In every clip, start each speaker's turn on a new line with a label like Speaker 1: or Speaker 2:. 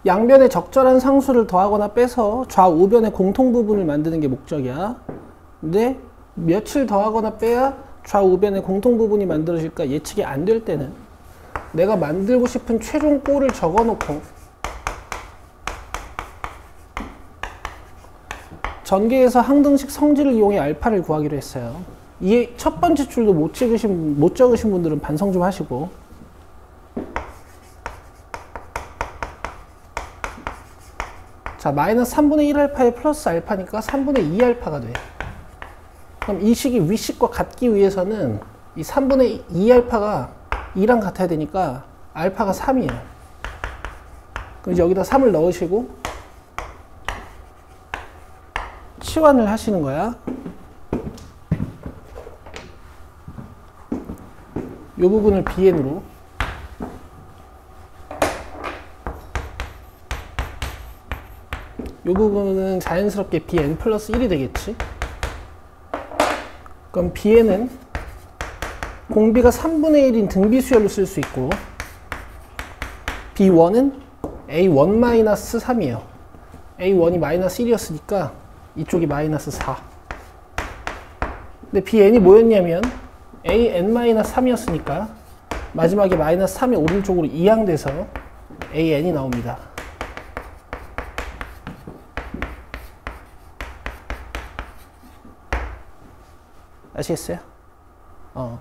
Speaker 1: 양변에 적절한 상수를 더하거나 빼서 좌우변의 공통부분을 만드는 게 목적이야. 근데 며칠 더하거나 빼야 좌우변의 공통부분이 만들어질까 예측이 안 될 때는 내가 만들고 싶은 최종 꼴을 적어놓고 전개에서 항등식 성질을 이용해 알파를 구하기로 했어요. 이 첫 번째 줄도 못 적으신 분들은 반성 좀 하시고, 자, 마이너스 3분의 1알파에 플러스 알파니까 3분의 2알파가 돼. 그럼 이 식이 윗식과 같기 위해서는 이 3분의 2알파가 2랑 같아야 되니까 알파가 3이에요. 그럼 이제 여기다 3을 넣으시고 치환을 하시는 거야. 이 부분을 bn으로, 이 부분은 자연스럽게 bn 플러스 1이 되겠지. 그럼 bn은 공비가 3분의 1인 등비수열로 쓸 수 있고, b1은 a1-3이에요. a1이 마이너스 1이었으니까 이쪽이 마이너스 4. 근데 bn이 뭐였냐면 an-3이었으니까 마지막에 마이너스 3이 오른쪽으로 이항돼서 an이 나옵니다. 아시겠어요?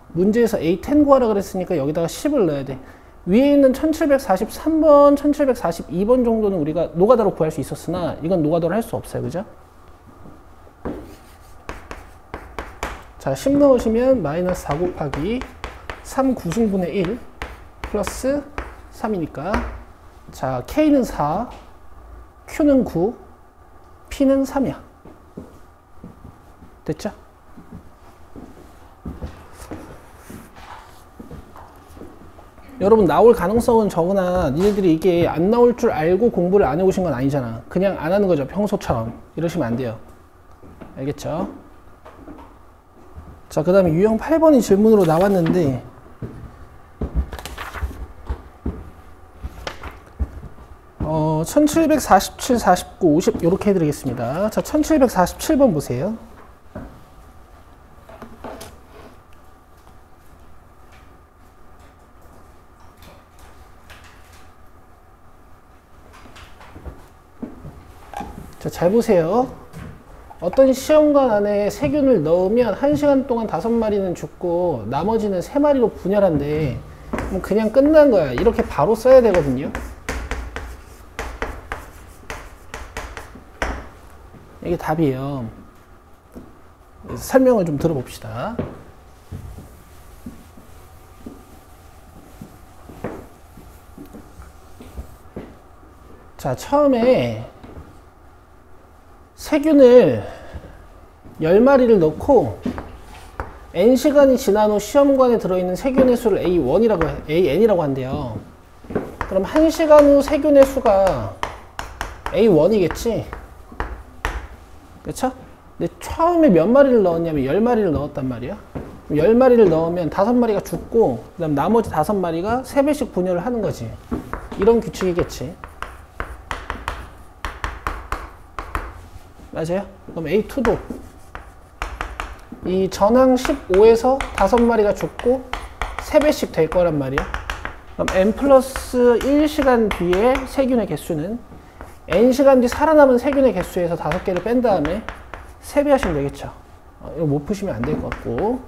Speaker 1: 문제에서 A10 구하라 그랬으니까 여기다가 10을 넣어야 돼. 위에 있는 1743번, 1742번 정도는 우리가 노가다로 구할 수 있었으나 이건 노가다로 할 수 없어요. 그죠? 자, 10 넣으시면 마이너스 4 곱하기 3 구승분의 1 플러스 3이니까, 자, K는 4, Q는 9, P는 3이야. 됐죠? 여러분, 나올 가능성은 적으나 니네들이 이게 안 나올 줄 알고 공부를 안 해오신 건 아니잖아. 그냥 안 하는 거죠. 평소처럼. 이러시면 안 돼요. 알겠죠? 자, 그 다음에 유형 8번이 질문으로 나왔는데, 어, 1747, 49, 50 이렇게 해드리겠습니다. 자, 1747번 보세요. 자, 잘 보세요. 어떤 시험관 안에 세균을 넣으면 1시간 동안 5마리는 죽고 나머지는 3마리로 분열한대. 그럼 그냥 끝난 거야. 이렇게 바로 써야 되거든요. 이게 답이에요. 설명을 좀 들어봅시다. 자, 처음에 세균을 10마리를 넣고 n시간이 지난 후 시험관에 들어있는 세균의 수를 AN이라고 한대요. 그럼 1시간 후 세균의 수가 A1이겠지? 그쵸? 근데 처음에 몇 마리를 넣었냐면 10마리를 넣었단 말이야. 10마리를 넣으면 5마리가 죽고 그 다음 나머지 5마리가 3배씩 분열을 하는 거지. 이런 규칙이겠지. 맞아요? 그럼 A2도 이 전항 15에서 5마리가 죽고 3배씩 될 거란 말이야. 그럼 n 플러스 1시간 뒤에 세균의 개수는 n시간 뒤 살아남은 세균의 개수에서 5개를 뺀 다음에 3배 하시면 되겠죠. 이거 못 푸시면 안 될 것 같고.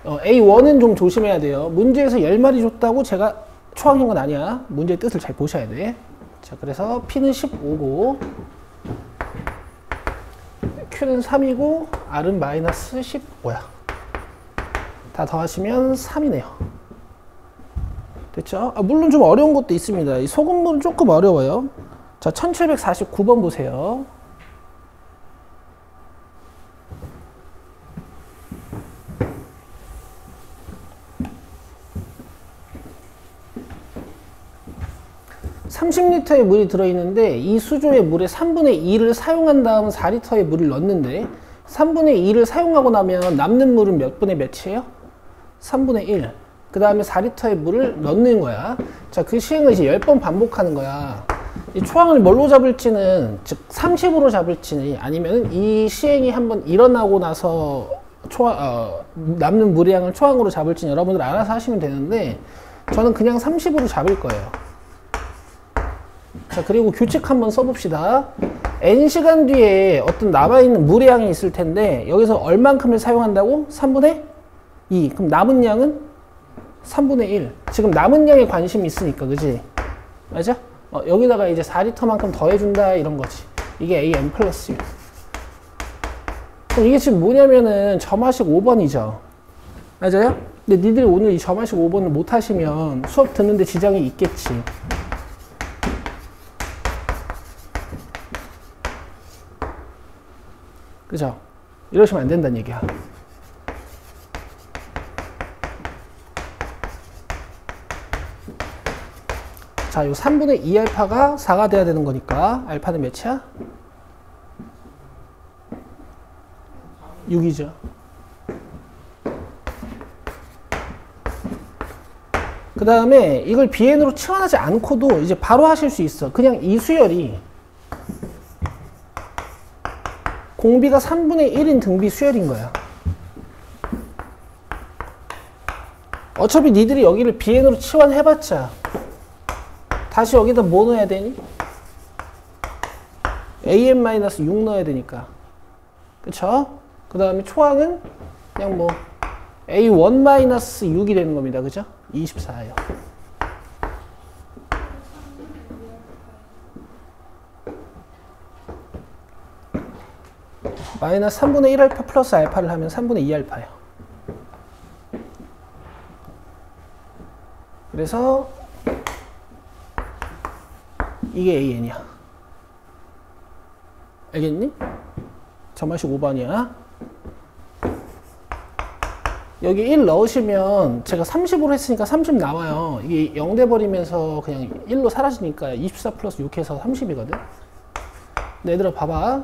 Speaker 1: A1은 좀 조심해야 돼요. 문제에서 10마리 줬다고 제가 초항인 건 아니야. 문제의 뜻을 잘 보셔야 돼. 자, 그래서 P는 15고 Q는 3이고 R은 마이너스 15야. 다 더하시면 3이네요. 됐죠? 물론 좀 어려운 것도 있습니다. 이 소금물은 조금 어려워요. 자, 1749번 보세요. (30리터의) 물이 들어있는데 이 수조의 물의 3분의 2를 사용한 다음 4리터의 물을 넣는데 3분의 2를 사용하고 나면 남는 물은 몇 분의 몇이에요? 3분의 1. 그 다음에 4리터의 물을 넣는 거야. 자, 그 시행을 이제 10번 반복하는 거야. 이 초항을 뭘로 잡을지는, 즉 30으로 잡을지는, 아니면 이 시행이 한번 일어나고 나서 남는 물의 양을 초항으로 잡을지는 여러분들 알아서 하시면 되는데, 저는 그냥 30으로 잡을 거예요. 자, 그리고 규칙 한번 써봅시다. n시간 뒤에 어떤 남아있는 물의 양이 있을 텐데, 여기서 얼만큼을 사용한다고? 3분의 2. 그럼 남은 양은 3분의 1. 지금 남은 양에 관심이 있으니까, 그지? 맞아? 여기다가 이제 4리터만큼 더해준다, 이런 거지. 이게 AN 플러스 1. 그럼 이게 지금 뭐냐면은 점화식 5번이죠. 맞아요? 근데 니들이 오늘 이 점화식 5번을 못 하시면 수업 듣는데 지장이 있겠지. 그죠? 이러시면 안 된다는 얘기야. 자, 요 3분의 2알파가 4가 돼야 되는 거니까 알파는 몇이야? 6이죠. 그 다음에 이걸 BN으로 치환하지 않고도 이제 바로 하실 수 있어. 그냥 이 수열이 공비가 3분의 1인 등비 수열인 거야. 어차피 니들이 여기를 BN으로 치환해봤자 다시 여기다 뭐 넣어야 되니? AN-6 넣어야 되니까. 그쵸? 그 다음에 초항은 그냥 뭐 A1-6이 되는 겁니다. 그죠? 24예요. 마이너스 3분의 1알파 플러스 알파를 하면 3분의 2알파예요. 그래서 이게 AN이야. 알겠니? 점화식 5번이야. 여기 1 넣으시면 제가 30으로 했으니까 30 나와요. 이게 0 돼버리면서 그냥 1로 사라지니까 24 플러스 6 해서 30이거든. 근데 얘들아 봐봐.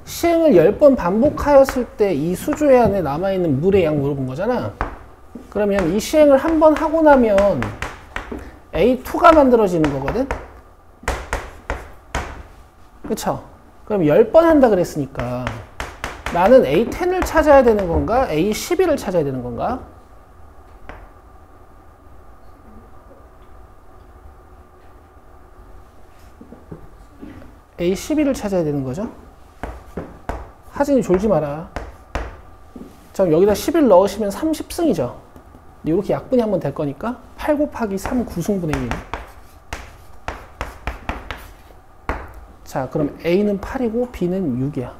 Speaker 1: 시행을 10번 반복하였을 때 이 수조에 안에 남아있는 물의 양 물어본 거잖아. 그러면 이 시행을 한 번 하고 나면 A2가 만들어지는 거거든. 그쵸? 그럼 10번 한다 그랬으니까 나는 A10을 찾아야 되는 건가? A11을 찾아야 되는 건가? A11을 찾아야 되는 거죠. 하진이 졸지 마라. 자, 그럼 여기다 11 넣으시면 30승이죠. 이렇게 약분이 한번 될 거니까 8 곱하기 3 9승분의 1. 자, 그럼 A는 8이고 B는 6이야.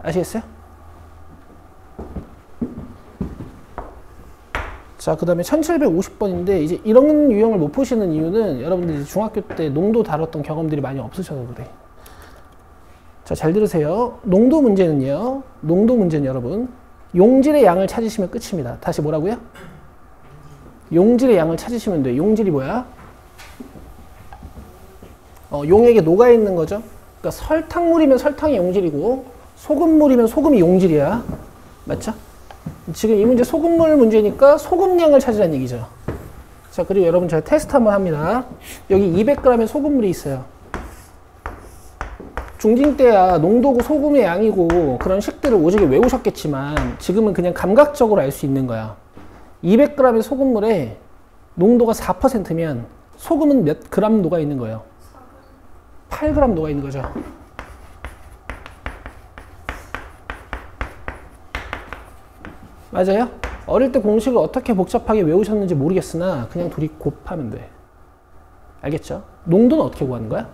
Speaker 1: 아시겠어요? 자, 그 다음에 1750번인데 이제 이런 유형을 못 보시는 이유는 여러분들이 중학교 때 농도 다뤘던 경험들이 많이 없으셔서 그래. 자, 잘 들으세요. 농도 문제는요. 농도 문제는 여러분 용질의 양을 찾으시면 끝입니다. 다시 뭐라고요? 용질의 양을 찾으시면 돼요. 용질이 뭐야? 용액에 녹아있는 거죠. 그러니까 설탕물이면 설탕이 용질이고 소금물이면 소금이 용질이야. 맞죠? 지금 이 문제 소금물 문제니까 소금량을 찾으라는 얘기죠. 자, 그리고 여러분 제가 테스트 한번 합니다. 여기 200g의 소금물이 있어요. 중딩 때야 농도고 소금의 양이고 그런 식들을 오지게 외우셨겠지만 지금은 그냥 감각적으로 알 수 있는 거야. 200g의 소금물에 농도가 4%면 소금은 몇 그램 녹아 있는 거예요? 8g 녹아 있는 거죠. 맞아요? 어릴 때 공식을 어떻게 복잡하게 외우셨는지 모르겠으나 그냥 둘이 곱하면 돼. 알겠죠? 농도는 어떻게 구하는 거야?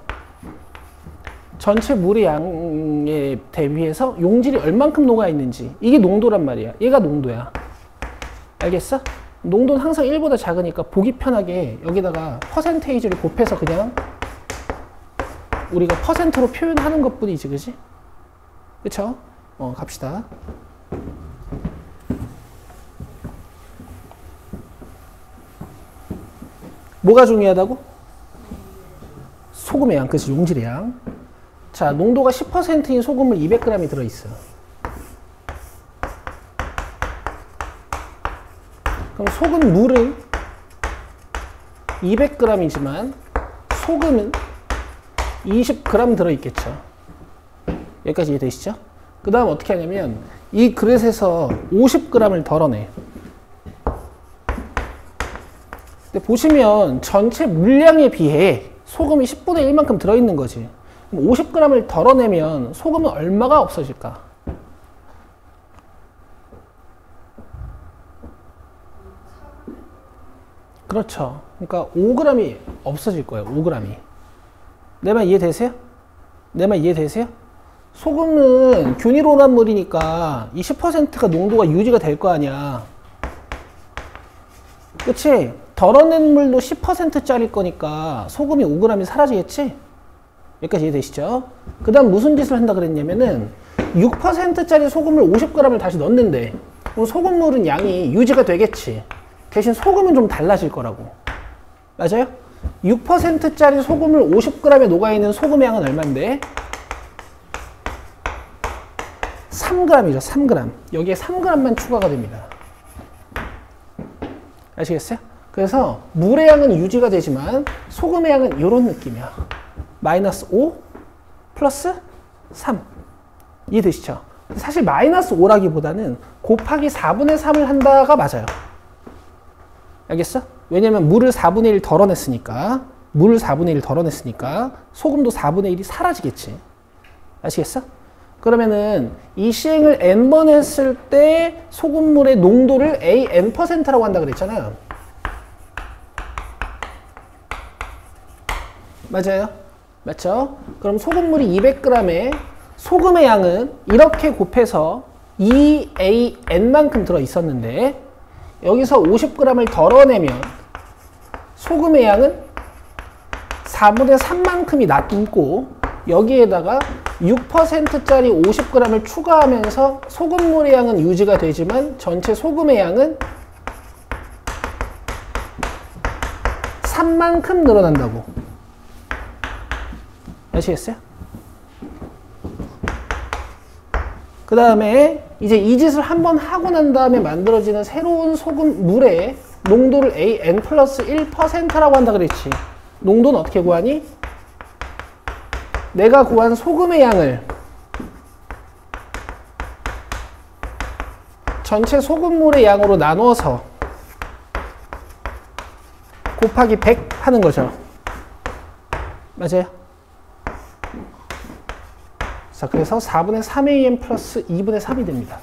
Speaker 1: 전체 물의 양에 대비해서 용질이 얼만큼 녹아 있는지, 이게 농도란 말이야. 얘가 농도야. 알겠어? 농도는 항상 1보다 작으니까 보기 편하게 여기다가 퍼센테이지를 곱해서 그냥 우리가 퍼센트로 표현하는 것 뿐이지, 그지? 그쵸? 갑시다. 뭐가 중요하다고? 소금의 양, 그치? 용질의 양. 자, 농도가 10%인 소금을 200g이 들어있어. 그럼 속은 물은 200g이지만 소금은 20g 들어있겠죠. 여기까지 이해되시죠? 그 다음 어떻게 하냐면 이 그릇에서 50g을 덜어내. 근데 보시면 전체 물량에 비해 소금이 10분의 1만큼 들어있는 거지. 50g을 덜어내면 소금은 얼마가 없어질까? 그렇죠. 그러니까 5g이 없어질 거예요. 5g이. 내 말 이해되세요? 내 말 이해되세요? 소금은 균일온합물이니까 이 10%가 농도가 유지가 될 거 아니야. 그치? 덜어낸 물도 10%짜리일 거니까 소금이 5g이 사라지겠지? 여기까지 이해되시죠? 그 다음 무슨 짓을 한다 그랬냐면은 6%짜리 소금을 50g을 다시 넣는데 그럼 소금물은 양이 유지가 되겠지. 대신 소금은 좀 달라질 거라고. 맞아요? 6%짜리 소금을 50g에 녹아있는 소금의 양은 얼마인데? 3g이죠. 3g. 여기에 3g만 추가가 됩니다. 아시겠어요? 그래서 물의 양은 유지가 되지만 소금의 양은 이런 느낌이야. 마이너스 5 플러스 3. 이해되시죠? 사실 마이너스 5라기보다는 곱하기 4분의 3을 한다가 맞아요. 알겠어? 왜냐면 물을 4분의 1 덜어냈으니까. 물을 4분의 1 덜어냈으니까 소금도 4분의 1이 사라지겠지. 아시겠어? 그러면은 이 시행을 n번 했을 때 소금물의 농도를 AN%라고 한다 그랬잖아요. 맞아요? 맞죠? 그럼 소금물이 200g에 소금의 양은 이렇게 곱해서 2AN만큼 들어 있었는데 여기서 50g을 덜어내면 소금의 양은 4분의 3만큼이 남고 여기에다가 6%짜리 50g을 추가하면서 소금물의 양은 유지가 되지만 전체 소금의 양은 3만큼 늘어난다고. 아시겠어요? 그 다음에 이제 이 짓을 한번 하고 난 다음에 만들어지는 새로운 소금물의 농도를 AN 플러스 1%라고 한다 그랬지. 농도는 어떻게 구하니? 내가 구한 소금의 양을 전체 소금물의 양으로 나눠서 곱하기 100 하는 거죠. 맞아요? 자, 그래서 4분의 3AN 플러스 2분의 3이 됩니다.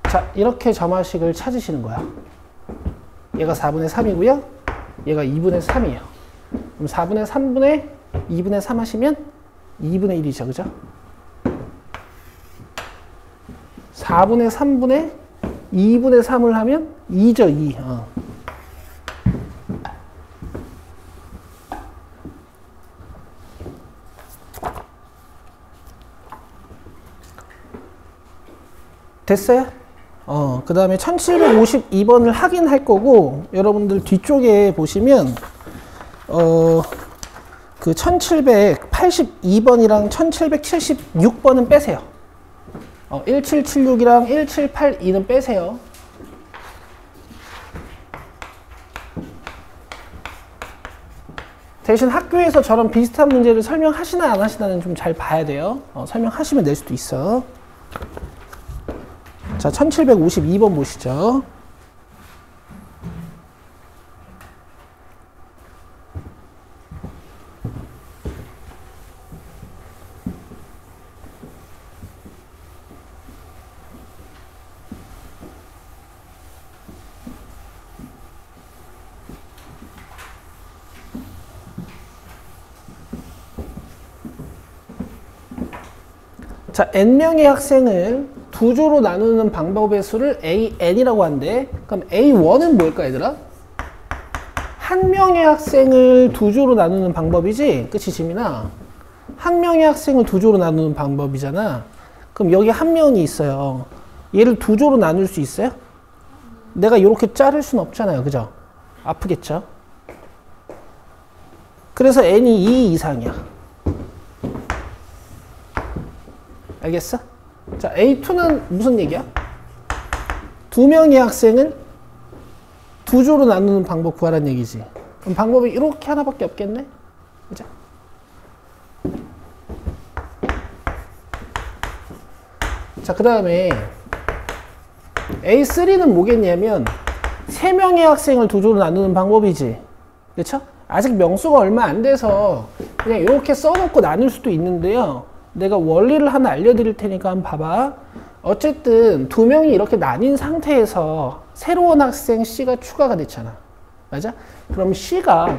Speaker 1: 자, 이렇게 점화식을 찾으시는 거야. 얘가 4분의 3이고요. 얘가 2분의 3이에요. 그럼 4분의 3분의 2분의 3 하시면 2분의 1이죠. 그죠? 4분의 3분의 2분의 3을 하면 2죠. 2. 됐어요? 그 다음에 1752번을 확인할 거고, 여러분들 뒤쪽에 보시면, 그 1782번이랑 1776번은 빼세요. 1776이랑 1782는 빼세요. 대신 학교에서 저런 비슷한 문제를 설명하시나 안 하시나는 좀 잘 봐야 돼요. 설명하시면 낼 수도 있어. 자, 1752번 보시죠. 자, n명의 학생을 두 조로 나누는 방법의 수를 AN이라고 한대. 그럼 A1은 뭘까, 얘들아? 한 명의 학생을 두 조로 나누는 방법이지? 그치, 지민아? 한 명의 학생을 두 조로 나누는 방법이잖아. 그럼 여기 한 명이 있어요. 얘를 두 조로 나눌 수 있어요? 내가 이렇게 자를 순 없잖아요. 그죠? 아프겠죠? 그래서 n이 2 이상이야. 알겠어? 자, A2는 무슨 얘기야? 두 명의 학생을 두 조로 나누는 방법 구하라는 얘기지. 그럼 방법이 이렇게 하나밖에 없겠네? 그죠? 자, 그 다음에 A3는 뭐겠냐면 세 명의 학생을 두 조로 나누는 방법이지. 그쵸? 아직 명수가 얼마 안 돼서 그냥 이렇게 써놓고 나눌 수도 있는데요. 내가 원리를 하나 알려드릴 테니까 한번 봐봐. 어쨌든 두 명이 이렇게 나뉜 상태에서 새로운 학생 C가 추가가 됐잖아. 맞아? 그럼 C가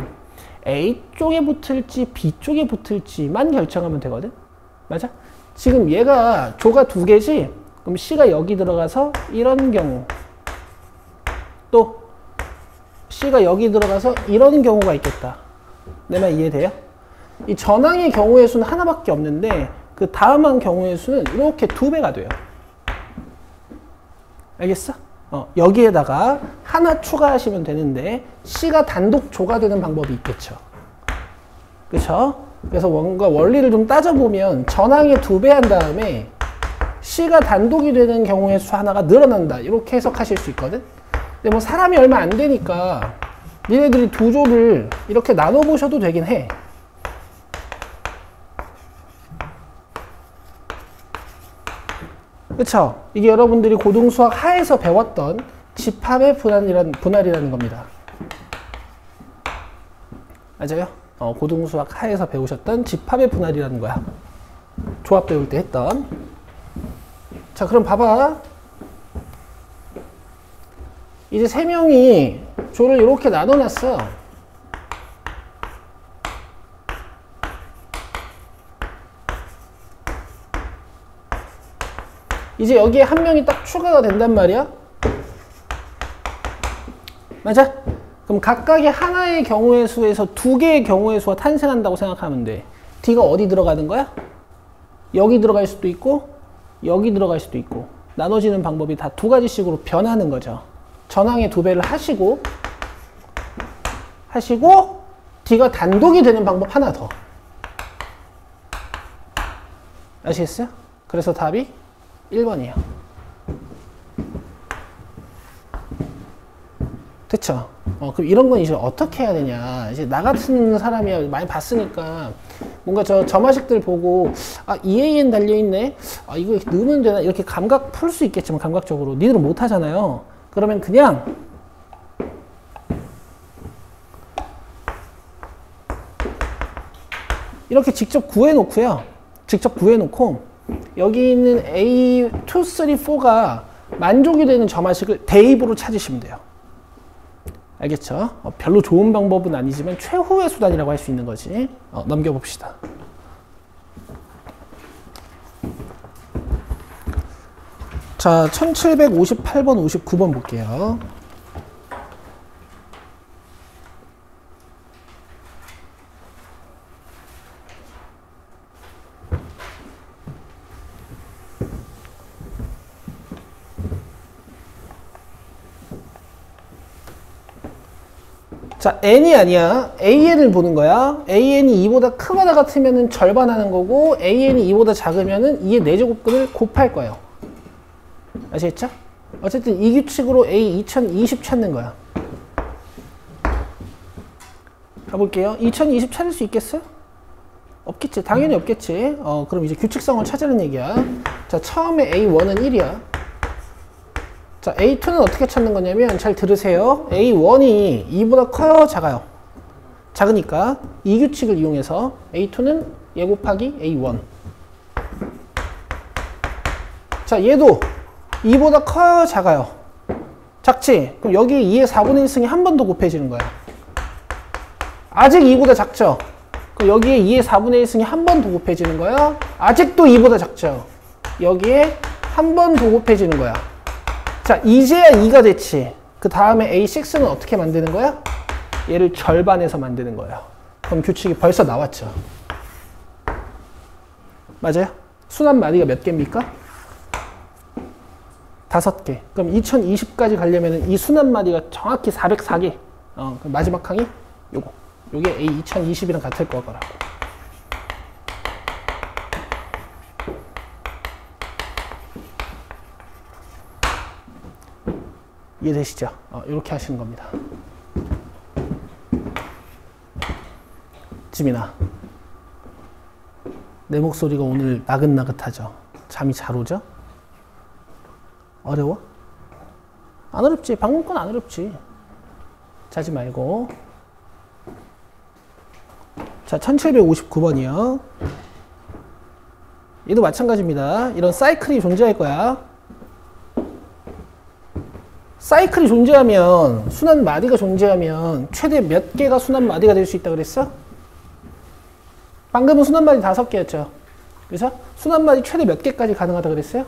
Speaker 1: A 쪽에 붙을지 B 쪽에 붙을지만 결정하면 되거든. 맞아? 지금 얘가 조가 두 개지? 그럼 C가 여기 들어가서 이런 경우, 또 C가 여기 들어가서 이런 경우가 있겠다. 내 말 이해돼요? 이 전항의 경우의 수는 하나밖에 없는데 그 다음한 경우의 수는 이렇게 두 배가 돼요. 알겠어? 여기에다가 하나 추가하시면 되는데 C가 단독 조가 되는 방법이 있겠죠. 그쵸? 그래서 뭔가 원리를 좀 따져보면 전항의 두 배 한 다음에 C가 단독이 되는 경우의 수 하나가 늘어난다. 이렇게 해석하실 수 있거든? 근데 뭐 사람이 얼마 안 되니까 니네들이 두 조를 이렇게 나눠보셔도 되긴 해. 그쵸? 이게 여러분들이 고등수학 하에서 배웠던 집합의 분할이라는 겁니다. 맞아요? 고등수학 하에서 배우셨던 집합의 분할이라는 거야. 조합 배울 때 했던. 자, 그럼 봐봐. 이제 세 명이 조를 이렇게 나눠놨어. 이제 여기에 한 명이 딱 추가가 된단 말이야. 맞아? 그럼 각각의 하나의 경우의 수에서 두 개의 경우의 수가 탄생한다고 생각하면 돼. D가 어디 들어가는 거야? 여기 들어갈 수도 있고 여기 들어갈 수도 있고 나눠지는 방법이 다 두 가지씩으로 변하는 거죠. 전항의 두 배를 하시고 D가 단독이 되는 방법 하나 더. 아시겠어요? 그래서 답이 1번이에요. 됐죠? 그럼 이런 건 이제 어떻게 해야 되냐. 이제 나 같은 사람이 많이 봤으니까 뭔가 점화식들 보고 EAN 달려있네? 이거 넣으면 되나? 이렇게 감각 풀 수 있겠지만 감각적으로. 니들은 못 하잖아요. 그러면 그냥 이렇게 직접 구해놓고요. 직접 구해놓고 여기 있는 A, 2, 3, 4가 만족이 되는 점화식을 대입으로 찾으시면 돼요. 알겠죠? 별로 좋은 방법은 아니지만 최후의 수단이라고 할 수 있는 거지. 넘겨봅시다. 자, 1758번, 59번 볼게요. 자, n이 아니야. an을 보는 거야. an이 2보다 크거나 같으면 절반하는 거고 an이 2보다 작으면 2의 4제곱근을 곱할 거예요. 아시겠죠? 어쨌든 이 규칙으로 a 2020 찾는 거야. 가볼게요. 2020 찾을 수 있겠어요? 없겠지. 당연히 없겠지. 그럼 이제 규칙성을 찾으는 얘기야. 자, 처음에 a1은 1이야. 자, A2는 어떻게 찾는 거냐면 잘 들으세요. A1이 2보다 커요? 작아요? 작으니까 이 규칙을 이용해서 A2는 얘 곱하기 A1. 자, 얘도 2보다 커요? 작아요? 작지? 그럼 여기 2의 4분의 1승이 한 번 더 곱해지는 거야. 아직 2보다 작죠? 그럼 여기에 2의 4분의 1승이 한 번 더 곱해지는 거야. 아직도 2보다 작죠? 여기에 한 번 더 곱해지는 거야. 자, 이제야 2가 됐지. 그 다음에 A6는 어떻게 만드는 거야? 얘를 절반해서 만드는 거야. 그럼 규칙이 벌써 나왔죠. 맞아요? 순환 마디가 몇 개입니까? 5개. 그럼 2020까지 가려면 이 순환 마디가 정확히 404개. 그럼 마지막 항이 요거. 요게 A 2020이랑 같을 거라고. 이해되시죠? 이렇게 하시는 겁니다. 지민아, 내 목소리가 오늘 나긋나긋하죠? 잠이 잘 오죠? 어려워? 안 어렵지. 방금 건 안 어렵지. 자지 말고. 자, 1759번이요. 얘도 마찬가지입니다. 이런 사이클이 존재할 거야. 사이클이 존재하면, 순환 마디가 존재하면 최대 몇 개가 순환 마디가 될 수 있다고 그랬어? 방금은 순환 마디 5개였죠. 그래서 순환 마디 최대 몇 개까지 가능하다고 그랬어요?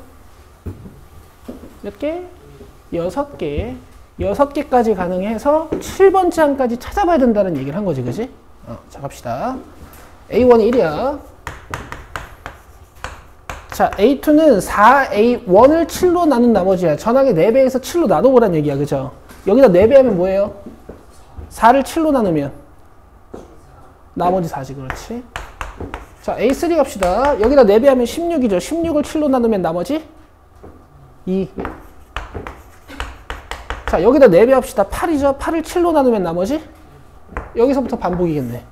Speaker 1: 몇 개? 6개. 6개까지 가능해서 7번째 항까지 찾아봐야 된다는 얘기를 한 거지, 그지? 자, 갑시다. A1이 1이야. 자, A2는 4A1을 7로 나눈 나머지야. 전항의 4배에서 7로 나눠보란 얘기야, 그죠? 여기다 4배 하면 뭐예요? 4를 7로 나누면 나머지 4지, 그렇지? 자, A3 갑시다. 여기다 4배 하면 16이죠. 16을 7로 나누면 나머지 2. 자, 여기다 4배 합시다. 8이죠. 8을 7로 나누면 나머지 여기서부터 반복이겠네.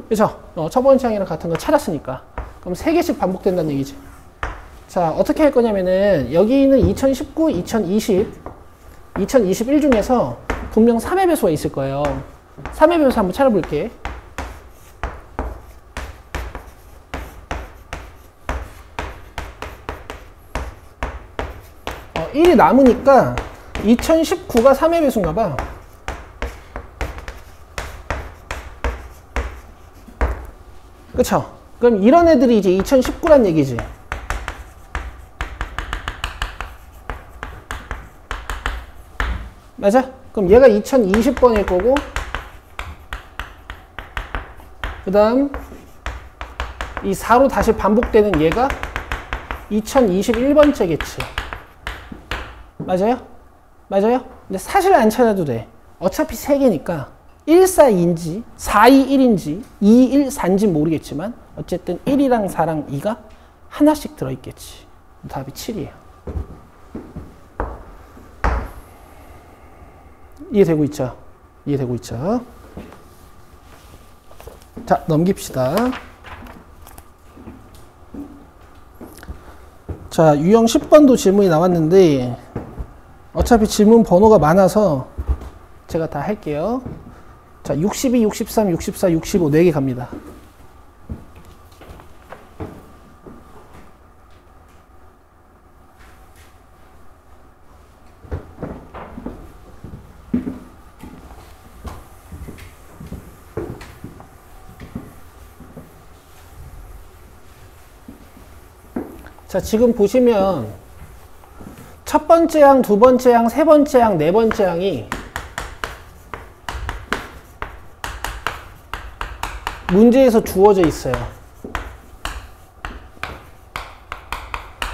Speaker 1: 그죠? 첫 번째 항이랑 같은 거 찾았으니까. 그럼 3개씩 반복된다는 얘기지. 자, 어떻게 할 거냐면은 여기는 2019, 2020, 2021 중에서 분명 3의 배수가 있을 거예요. 3의 배수 한번 찾아볼게. 1이 남으니까 2019가 3의 배수인가 봐. 그쵸? 그럼 이런 애들이 이제 2019란 얘기지. 맞아? 그럼 얘가 2020번일 거고, 그 다음 이 4로 다시 반복되는 얘가 2021번째겠지. 맞아요? 맞아요? 근데 사실 안 찾아도 돼. 어차피 3개니까 142인지 421인지 214인지 모르겠지만 어쨌든 1이랑 4랑 2가 하나씩 들어있겠지. 답이 7이에요. 이해되고 있죠? 이해되고 있죠? 자, 넘깁시다. 자, 유형 10번도 질문이 나왔는데 어차피 질문 번호가 많아서 제가 다 할게요. 자, 62, 63, 64, 65 4개 갑니다. 자, 지금 보시면 첫 번째 항, 두 번째 항, 세 번째 항, 네 번째 항이 문제에서 주어져 있어요.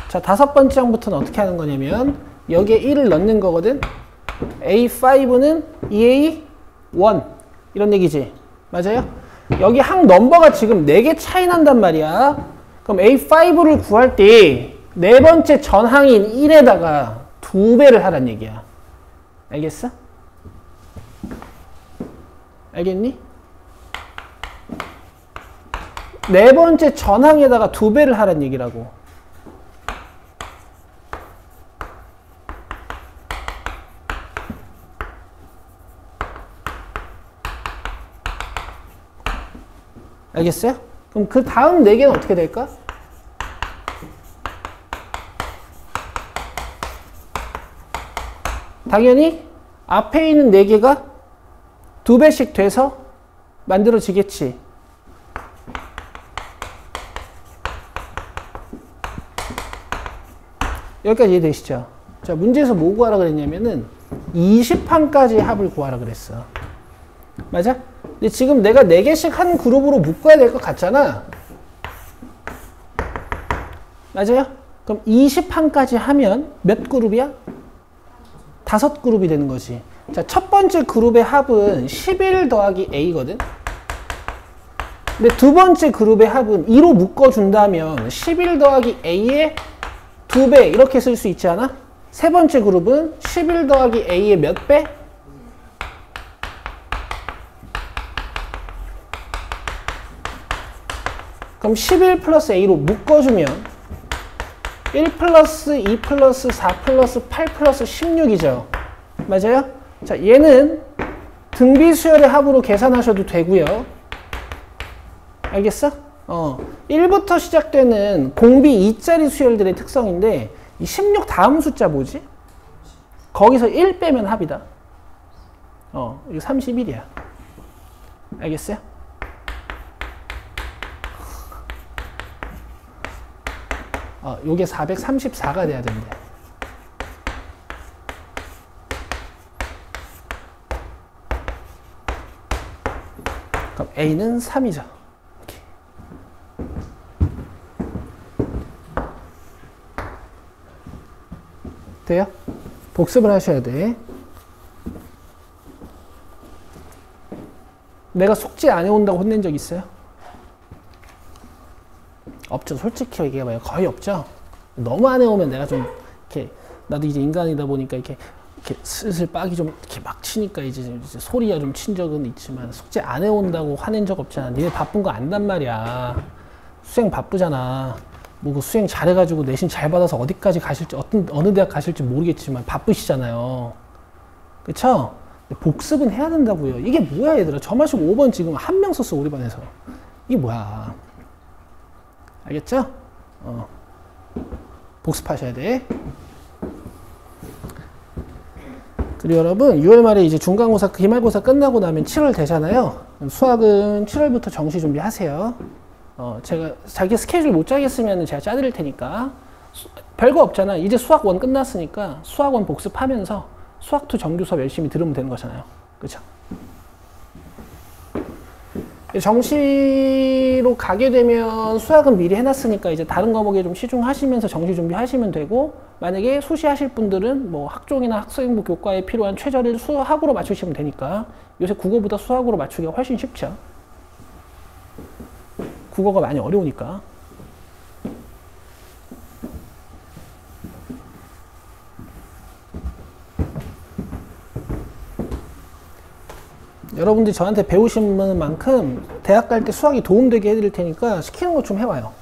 Speaker 1: 자, 다섯 번째 항부터는 어떻게 하는 거냐면 여기에 1을 넣는 거거든. A5는 EA1 이런 얘기지. 맞아요? 여기 항 넘버가 지금 4개 차이 난단 말이야. 그럼 A5를 구할 때 네 번째 전항인 1에다가 2배를 하란 얘기야. 알겠어? 알겠니? 네 번째 전항에다가 2배를 하란 얘기라고. 알겠어요? 그럼 그 다음 4개는 어떻게 될까? 당연히 앞에 있는 4개가 2배씩 돼서 만들어지겠지. 여기까지 이해되시죠? 자, 문제에서 뭐 구하라 그랬냐면은 20항까지 합을 구하라 그랬어. 맞아? 근데 지금 내가 4개씩 한 그룹으로 묶어야 될 것 같잖아. 맞아요? 그럼 20항까지 하면 몇 그룹이야? 5그룹이 되는 거지. 자, 첫 번째 그룹의 합은 11 더하기 A거든? 근데 두 번째 그룹의 합은 2로 묶어준다면 11 더하기 A의 2배 이렇게 쓸 수 있지 않아? 세 번째 그룹은 11 더하기 A의 몇 배? 그럼 11 플러스 A로 묶어주면 1 플러스 2 플러스 4 플러스 8 플러스 16이죠. 맞아요? 자, 얘는 등비 수열의 합으로 계산하셔도 되고요. 알겠어? 1부터 시작되는 공비 2짜리 수열들의 특성인데 이 16 다음 숫자 뭐지? 거기서 1 빼면 합이다. 이거 31이야. 알겠어요? 요게 434가 돼야 된대. 그럼 A는 3이죠. 돼요? 복습을 하셔야 돼. 내가 숙제 안 해온다고 혼낸 적 있어요? 없죠. 솔직히 얘기해봐요. 거의 없죠. 너무 안 해오면 내가 좀 이렇게 나도 이제 인간이다 보니까 이렇게 슬슬 빡이 좀 이렇게 막 치니까 이제 소리가 좀 친 적은 있지만 숙제 안 해온다고 화낸 적 없잖아. 니네 바쁜 거 안단 말이야. 수행 바쁘잖아. 뭐 그 수행 잘해가지고 내신 잘 받아서 어디까지 가실지 어느 대학 가실지 모르겠지만 바쁘시잖아요. 그쵸? 복습은 해야 된다고요. 이게 뭐야 얘들아. 저마시고 5번 지금 한 명 썼어 우리 반에서. 이게 뭐야. 알겠죠? 복습하셔야 돼. 그리고 여러분 6월 말에 이제 중간고사 기말고사 끝나고 나면 7월 되잖아요. 수학은 7월부터 정시 준비하세요. 제가 자기 스케줄 못 짜겠으면 제가 짜드릴 테니까. 별거 없잖아. 이제 수학 1 끝났으니까 수학 1 복습하면서 수학 2 정규 수업 열심히 들으면 되는 거잖아요. 그쵸? 정시로 가게 되면 수학은 미리 해놨으니까 이제 다른 과목에 좀 치중하시면서 정시 준비하시면 되고, 만약에 수시하실 분들은 뭐 학종이나 학생부 교과에 필요한 최저를 수학으로 맞추시면 되니까. 요새 국어보다 수학으로 맞추기가 훨씬 쉽죠. 국어가 많이 어려우니까. 여러분들이 저한테 배우시는 만큼 대학 갈 때 수학이 도움되게 해드릴 테니까 시키는 거 좀 해봐요.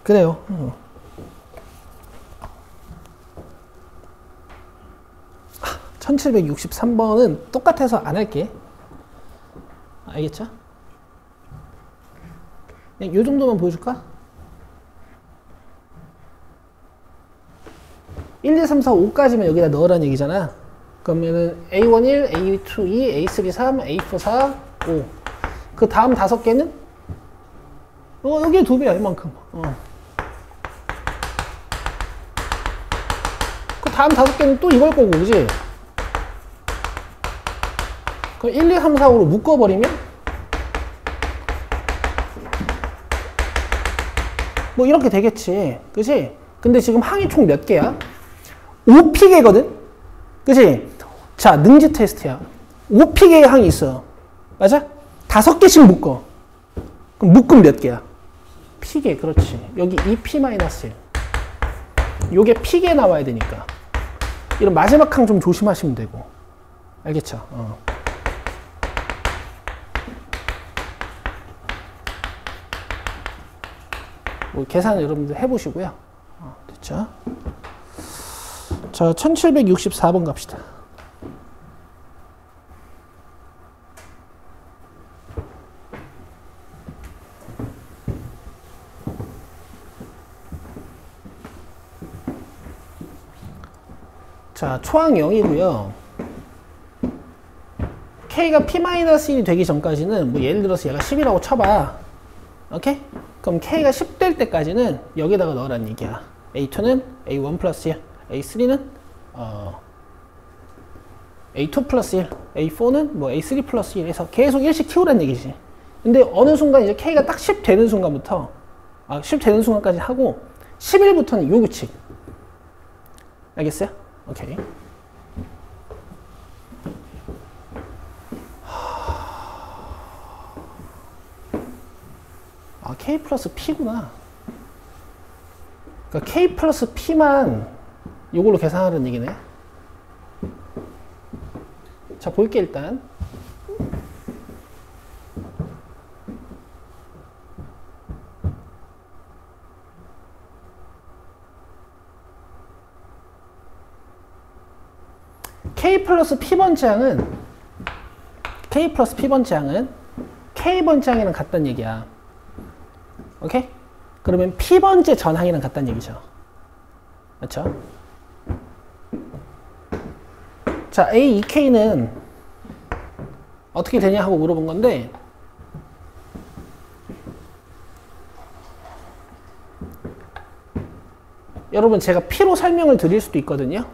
Speaker 1: 그래요. 1763번은 똑같아서 안 할게. 알겠죠? 그냥 요 정도만 보여줄까? 1, 2, 3, 4, 5까지만 여기다 넣으라는 얘기잖아. 그러면은 A1 1, A2 2, A3 3, A4 4, 5. 그 다음 5개는? 여기에 2배야, 이만큼. 그 다음 5개는 또 이걸 거고, 그지? 그럼 1, 2, 3, 4, 5로 묶어버리면? 뭐 이렇게 되겠지. 그지? 근데 지금 항이 총 몇 개야? 5피계거든? 그치? 자, 능지 테스트야. 5피계의 항이 있어. 맞아? 5개씩 묶어. 그럼 묶음 몇 개야? 피계, 그렇지. 여기 2p-1. 요게 피계 나와야 되니까. 이런 마지막 항 좀 조심하시면 되고. 알겠죠? 뭐 계산 여러분들 해보시고요. 됐죠? 자, 1764번 갑시다. 자, 초항 0이고요. K가 P-1이 되기 전까지는 뭐 예를 들어서 얘가 10이라고 쳐봐. 오케이? 그럼 K가 10 될 때까지는 여기다가 넣으라는 얘기야. A2는 A1 플러스 1, A3는 A2 플러스 1, A4는 뭐 A3 플러스 1 해서 계속 1씩 키우라는 얘기지. 근데 어느 순간 이제 K가 딱 10 되는 순간부터 10 되는 순간까지 하고 11부터는 요 규칙. 알겠어요? 오케이. K 플러스 P구나. 그러니까 K 플러스 P만 이걸로 계산하라는 얘기네. 자, 볼게 일단. K 플러스 P번째 항은 K번째 항이랑 같다는 얘기야. 오케이? 그러면 P번째 전항이랑 같다는 얘기죠. 맞죠? 자, A, 2K는 어떻게 되냐 하고 물어본 건데, 여러분 제가 P로 설명을 드릴 수도 있거든요.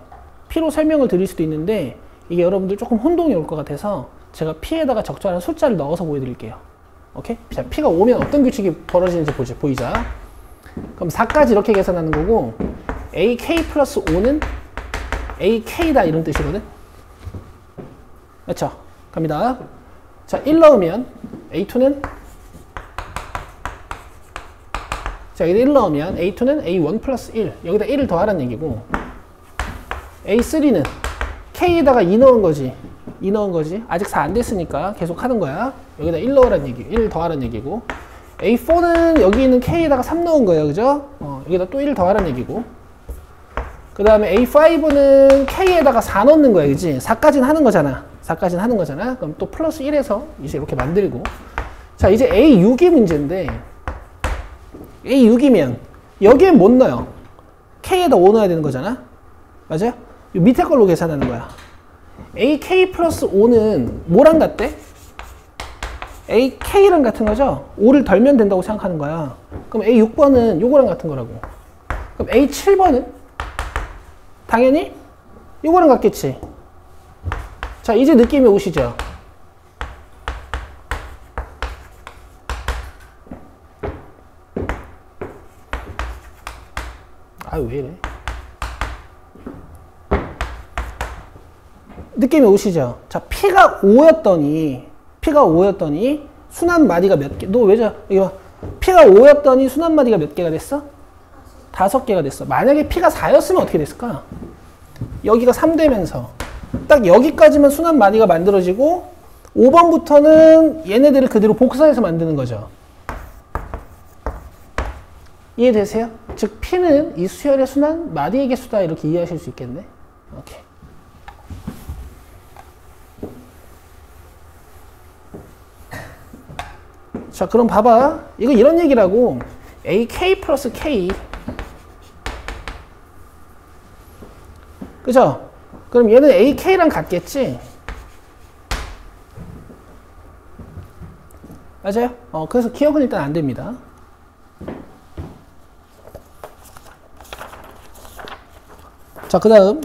Speaker 1: P로 설명을 드릴 수도 있는데 이게 여러분들 조금 혼동이 올 것 같아서 제가 P에다가 적절한 숫자를 넣어서 보여드릴게요. 오케이? 자, P가 오면 어떤 규칙이 벌어지는지 보이자. 그럼 4까지 이렇게 계산하는 거고, AK 플러스 5는 AK다 이런 뜻이거든. 맞죠? 갑니다. 자, 1 넣으면 A2는, 자, 여기다 1 넣으면 A2는 A1 플러스 1, 여기다 1을 더하라는 얘기고, A3는 K에다가 2 넣은 거지. 2 넣은 거지. 아직 4 안 됐으니까 계속 하는 거야. 여기다 1 넣으라는 얘기, 1 더하라는 얘기고, A4는 여기 있는 K에다가 3 넣은 거예요. 그죠? 여기다 또 1 더하라는 얘기고, 그 다음에 A5는 K에다가 4 넣는 거야. 그지? 4까지는 하는 거잖아. 4까지는 하는 거잖아. 그럼 또 플러스 1에서 이제 이렇게 만들고. 자, 이제 A6이 문제인데, A6이면 여기에 못 넣어요. K에다 5 넣어야 되는 거잖아. 맞아요? 이 밑에 걸로 계산하는 거야. AK 플러스 5는 뭐랑 같대? AK랑 같은 거죠? 5를 덜면 된다고 생각하는 거야. 그럼 A6번은 요거랑 같은 거라고. 그럼 A7번은? 당연히 요거랑 같겠지. 자, 이제 느낌이 오시죠? 아유, 왜 이래? 느낌이 오시죠? 자, P가 5였더니 순환 마디가 몇 개? 너 왜 저, 이거 봐. P가 5였더니 순환 마디가 몇 개가 됐어? 5개가 됐어. 만약에 P가 4였으면 어떻게 됐을까? 여기가 3 되면서 딱 여기까지만 순환 마디가 만들어지고 5번부터는 얘네들을 그대로 복사해서 만드는 거죠. 이해되세요? 즉 P는 이 수열의 순환 마디의 개수다 이렇게 이해하실 수 있겠네. 오케이. 자, 그럼 봐봐. 이거 이런 얘기라고. AK 플러스 K. 그죠? 그럼 얘는 AK랑 같겠지? 맞아요? 그래서 기억은 일단 안 됩니다. 자, 그 다음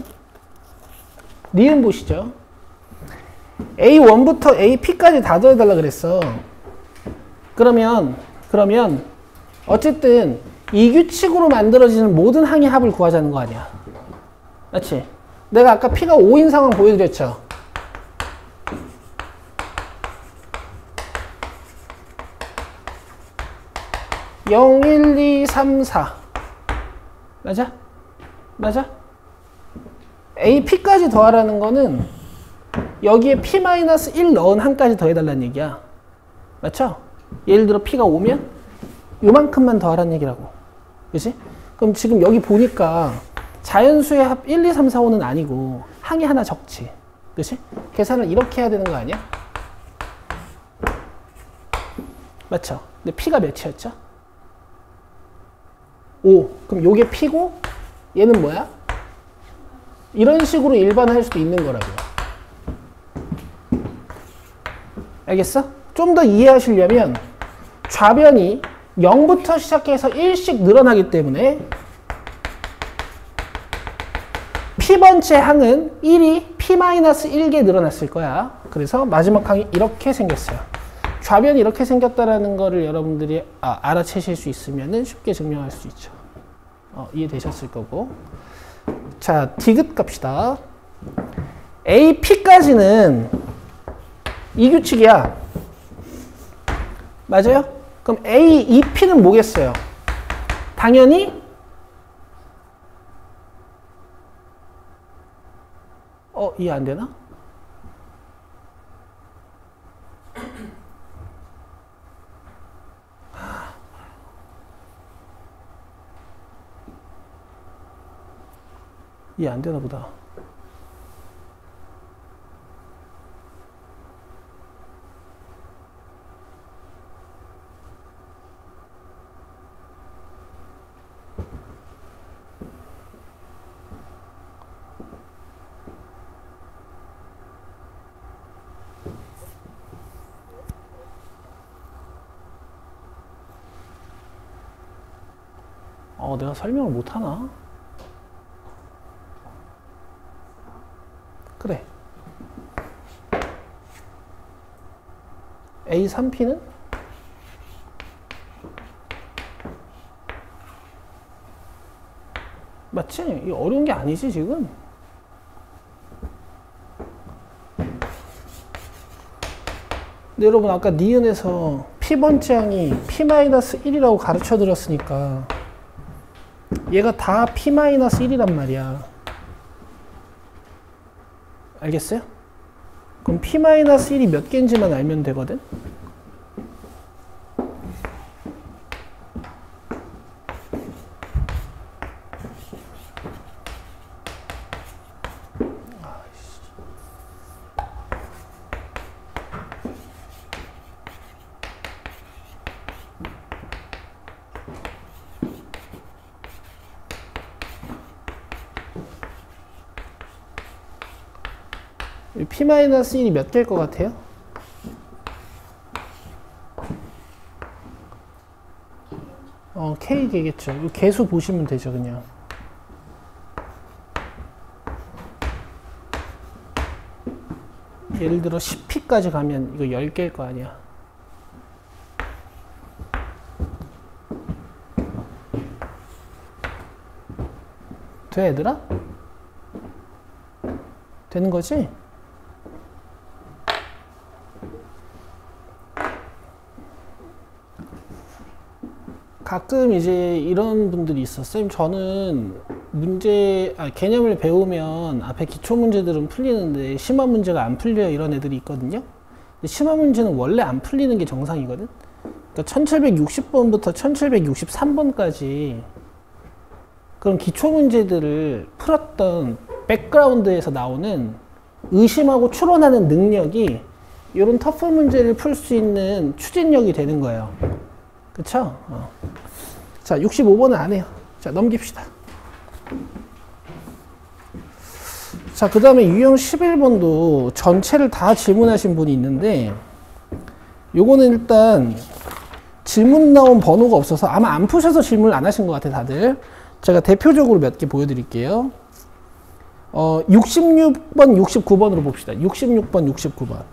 Speaker 1: 니은 보시죠. A1부터 AP까지 다 더해달라 그랬어. 그러면 어쨌든 이 규칙으로 만들어지는 모든 항의 합을 구하자는 거 아니야. 맞지? 내가 아까 P가 5인 상황 보여드렸죠. (0, 1, 2, 3, 4) 맞아? 맞아? AP까지 더하라는 거는 여기에 P-1 넣은 항까지 더해달라는 얘기야. 맞죠? 예를 들어 P가 5면 요만큼만 더하라는 얘기라고. 그치? 그럼 지금 여기 보니까 자연수의 합 1, 2, 3, 4, 5는 아니고 항이 하나 적지. 그치? 계산을 이렇게 해야 되는 거 아니야? 맞죠? 근데 P가 몇이었죠? 5. 그럼 요게 P고 얘는 뭐야? 이런 식으로 일반화할 수도 있는 거라고요. 알겠어? 좀 더 이해하시려면 좌변이 0부터 시작해서 1씩 늘어나기 때문에 P번째 항은 1이 P-1개 늘어났을 거야. 그래서 마지막 항이 이렇게 생겼어요. 좌변이 이렇게 생겼다라는 거를 여러분들이 알아채실 수 있으면 쉽게 증명할 수 있죠. 이해되셨을 거고. 자, 디귿 갑시다. AP까지는 이 규칙이야. 맞아요? 그럼 A, 2P는 뭐겠어요? 당연히 이해 안 되나? 이해 안 되나 보다. 내가 설명을 못하나? 그래. A3P는? 맞지? 이거 어려운 게 아니지, 지금? 근데 여러분, 아까 니은에서 P번째 항이 P-1이라고 가르쳐 드렸으니까 얘가 다 P-1이란 말이야. 알겠어요? 그럼 P-1이 몇 개인지만 알면 되거든? P-1이 몇 개일 것 같아요? K개겠죠. 이 개수 보시면 되죠, 그냥. 예를 들어 10P까지 가면 이거 10개일 거 아니야. 돼, 얘들아? 되는 거지? 가끔 이제 이런 분들이 있어. 쌤, 저는 개념을 배우면 앞에 기초 문제들은 풀리는데 심화 문제가 안 풀려요. 이런 애들이 있거든요. 근데 심화 문제는 원래 안 풀리는 게 정상이거든. 그러니까 1760번부터 1763번까지 그런 기초 문제들을 풀었던 백그라운드에서 나오는 의심하고 추론하는 능력이 이런 터프 문제를 풀 수 있는 추진력이 되는 거예요. 그쵸? 자, 65번은 안 해요. 자, 넘깁시다. 자, 그 다음에 유형 11번도 전체를 다 질문하신 분이 있는데, 요거는 일단 질문 나온 번호가 없어서 아마 안 푸셔서 질문을 안 하신 것 같아요, 다들. 제가 대표적으로 몇 개 보여드릴게요. 66번, 69번으로 봅시다. 66번, 69번.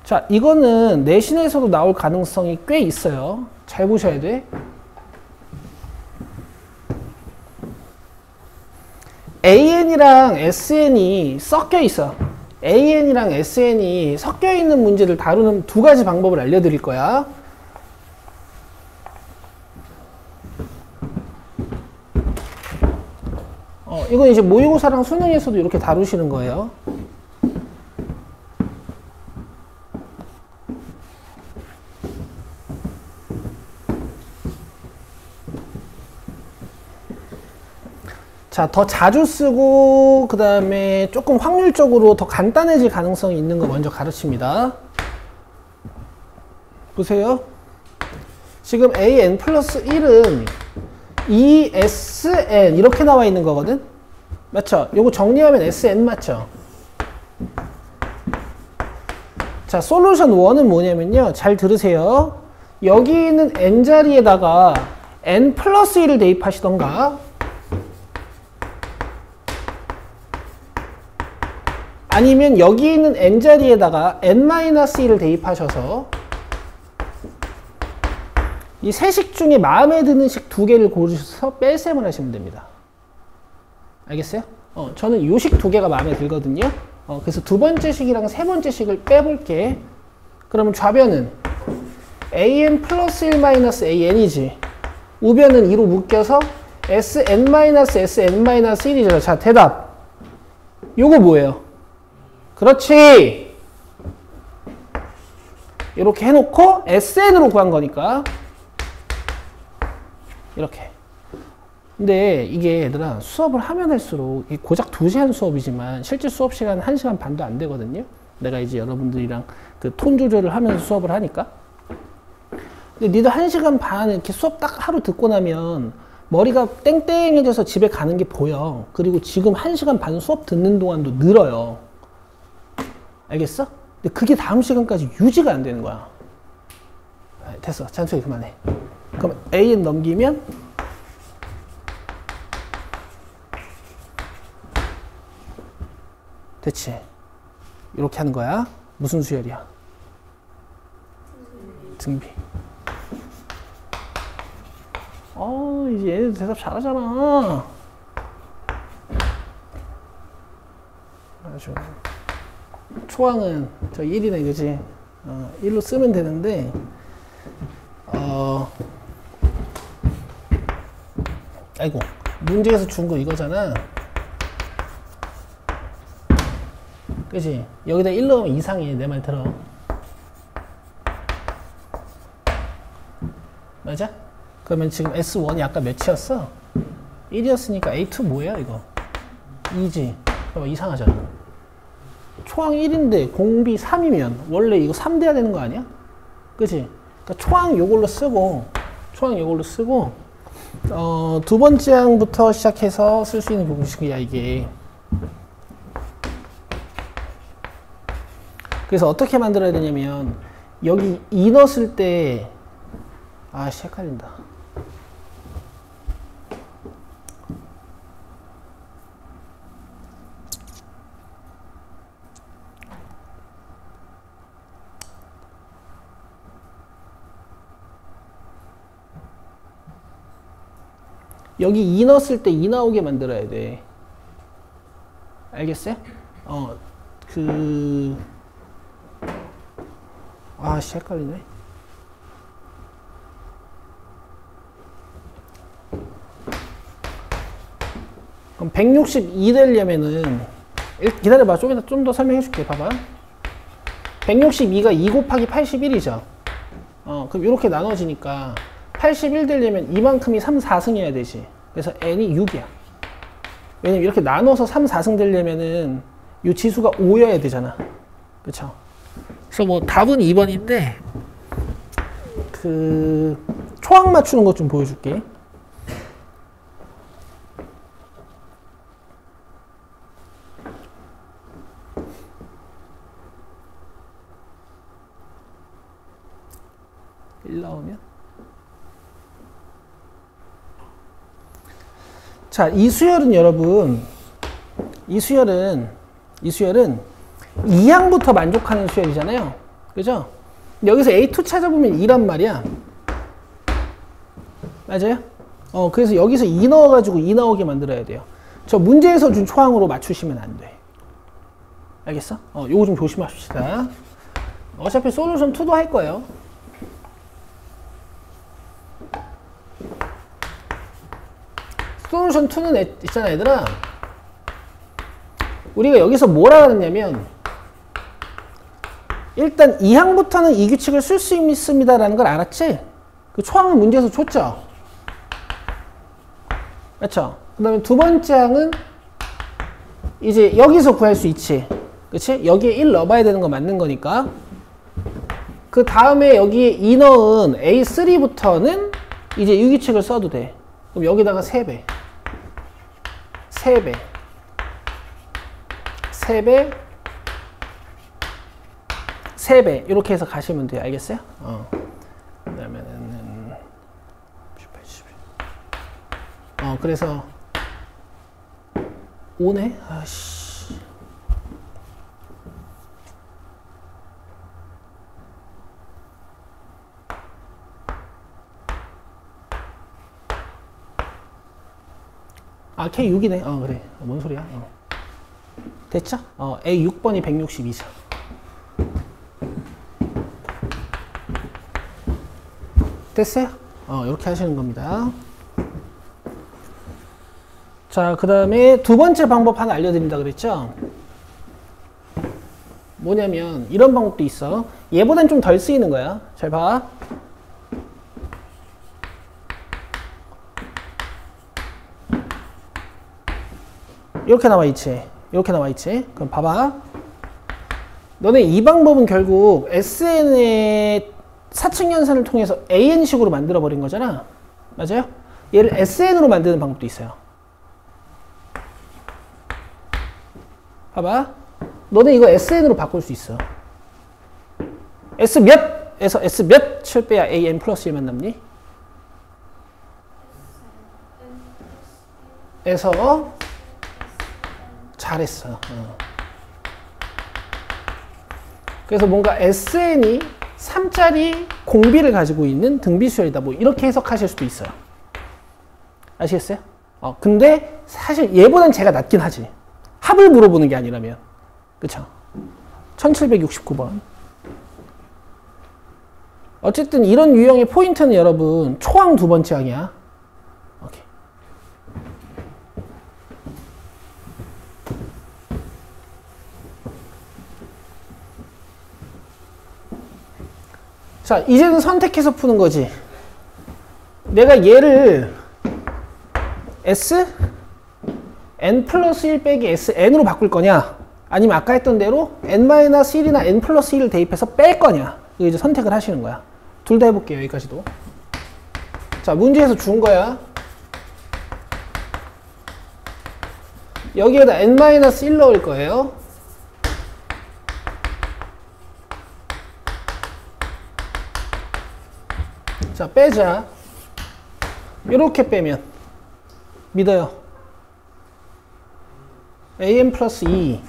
Speaker 1: 자, 이거는 내신에서도 나올 가능성이 꽤 있어요. 잘 보셔야 돼. AN이랑 SN이 섞여 있어. AN이랑 SN이 섞여 있는 문제를 다루는 두 가지 방법을 알려드릴 거야. 이건 이제 모의고사랑 수능에서도 이렇게 다루시는 거예요. 자, 더 자주 쓰고 그 다음에 조금 확률적으로 더 간단해질 가능성이 있는 거 먼저 가르칩니다. 보세요. 지금 AN 플러스 1은 ESN 이렇게 나와 있는 거거든? 맞죠? 요거 정리하면 SN 맞죠? 자, 솔루션 1은 뭐냐면요. 잘 들으세요. 여기 있는 N 자리에다가 N 플러스 1을 대입하시던가 아니면 여기 있는 N 자리에다가 N-1을 대입하셔서 이 세 식 중에 마음에 드는 식 두 개를 고르셔서 뺄셈을 하시면 됩니다. 알겠어요? 저는 요 식 두 개가 마음에 들거든요. 그래서 두 번째 식이랑 세 번째 식을 빼볼게. 그러면 좌변은 an 플러스 1 마이너스 an이지. 우변은 2로 묶여서 sn 마이너스 sn 마이너스 1이죠. 자, 대답. 요거 뭐예요? 그렇지. 이렇게 해놓고 sn으로 구한 거니까 이렇게. 근데 이게 얘들아 수업을 하면 할수록 고작 2시간 수업이지만 실제 수업 시간 1시간 반도 안 되거든요. 내가 이제 여러분들이랑 그 톤 조절을 하면서 수업을 하니까. 근데 니들 1시간 반 이렇게 수업 딱 하루 듣고 나면 머리가 땡땡해져서 집에 가는 게 보여. 그리고 지금 1시간 반 수업 듣는 동안도 늘어요. 알겠어? 근데 그게 다음 시간까지 유지가 안 되는 거야. 됐어. 잔소리 그만해. 그럼 AN 넘기면 됐지? 이렇게 하는 거야. 무슨 수열이야? 등비. 이제 얘네들 대답 잘하잖아. 아주. 초항은 저 1이네, 그지? 1로 쓰면 되는데, 아이고, 문제에서 준 거 이거잖아. 그지? 여기다 1 넣으면 이상해. 내 말 들어. 맞아? 그러면 지금 S1이 아까 몇이었어? 1이었으니까 A2 뭐야 이거? 2지. 이상하잖아. 초항 1인데 공비 3이면 원래 이거 3 돼야 되는 거 아니야? 그치? 그러니까 초항 요걸로 쓰고 두 번째 항부터 시작해서 쓸 수 있는 공식이야 이게. 그래서 어떻게 만들어야 되냐면 여기 2 넣었을 때 헷갈린다. 여기 2 넣었을 때 2 나오게 만들어야 돼. 알겠어요? 헷갈리네. 그럼 162 되려면은, 기다려봐. 좀 더 설명해 줄게. 봐봐. 162가 2 곱하기 81이죠. 그럼 이렇게 나눠지니까 81 되려면 이만큼이 3, 4승이어야 되지. 그래서 n이 6이야. 왜냐면 이렇게 나눠서 3, 4승 되려면은 이 지수가 5여야 되잖아. 그쵸? 그래서 뭐 답은 2번인데, 초항 맞추는 것 좀 보여줄게. 나오면 자, 이 수열은 여러분, 이 수열은 2항부터 만족하는 수열이잖아요. 그죠? 여기서 A2 찾아보면 2란 말이야. 맞아요? 그래서 여기서 2 넣어가지고 2 나오게 만들어야 돼요. 저 문제에서 준 초항으로 맞추시면 안 돼. 알겠어? 요거 좀 조심합시다. 어차피 솔루션 2도 할 거예요. 솔루션 2는 있잖아, 얘들아. 우리가 여기서 뭘 알았냐면, 일단 2항부터는 이 규칙을 쓸 수 있습니다라는 걸 알았지? 그 초항을 문제에서 줬죠? 맞죠? 그 다음에 두 번째 항은 이제 여기서 구할 수 있지. 그치? 여기에 1 넣어봐야 되는 거 맞는 거니까. 그 다음에 여기에 2 넣은 A3부터는 이제 이 규칙을 써도 돼. 그럼 여기다가 3배. 3배. 3배. 3배. 이렇게 해서 가시면 돼요. 알겠어요? 그 다음에는 80. 그래서 5네? 아씨. K6이네. 그래. 뭔 소리야? 됐죠? A6번이 162죠. 됐어요? 이렇게 하시는 겁니다. 자, 그 다음에 두 번째 방법 하나 알려드린다 그랬죠? 뭐냐면 이런 방법도 있어. 얘보단 좀 덜 쓰이는 거야. 잘 봐. 이렇게 나와 있지. 이렇게 나와 있지. 그럼 봐봐. 너네 이 방법은 결국 SN의 4층 연산을 통해서 AN식으로 만들어 버린 거잖아. 맞아요? 얘를 SN으로 만드는 방법도 있어요. 봐봐. 너네 이거 SN으로 바꿀 수 있어. S 몇에서 S 몇을 빼야 AN 플러스 1만 남니? 에서 잘했어. 그래서 뭔가 SN이 3짜리 공비를 가지고 있는 등비수열이다. 뭐 이렇게 해석하실 수도 있어요. 아시겠어요? 근데 사실 얘보단 제가 낫긴 하지. 합을 물어보는 게 아니라면. 그쵸? 1769번. 어쨌든 이런 유형의 포인트는 여러분 초항 두 번째 항이야. 오케이. 자, 이제는 선택해서 푸는 거지. 내가 얘를 S n 플러스 1 빼기 SN으로 바꿀 거냐? 아니면 아까 했던 대로 n-1이나 n 플러스 1을 대입해서 뺄 거냐? 이거 이제 선택을 하시는 거야. 둘 다 해볼게요. 여기까지도. 자, 문제에서 준 거야. 여기에다 n-1 넣을 거예요. 자, 빼자. 이렇게 빼면 믿어요. an 플러스 2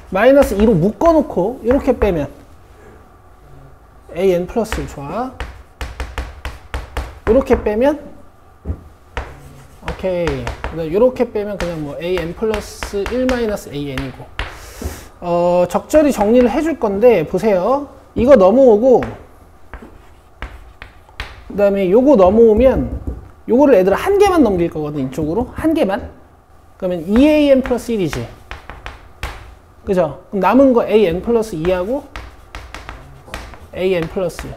Speaker 1: 마이너스 2로 묶어놓고 이렇게 빼면 an 플러스 1 좋아. 이렇게 빼면 오케이. 이렇게 빼면 그냥 뭐 an 플러스 1 마이너스 an이고 적절히 정리를 해줄 건데 보세요. 이거 넘어오고 그 다음에 요거 넘어오면 요거를 애들 한 개만 넘길 거거든. 이쪽으로 한 개만. 그러면 2an 플러스 1이지. 그죠? 그럼 남은 거 an 플러스 2하고 an 플러스 1.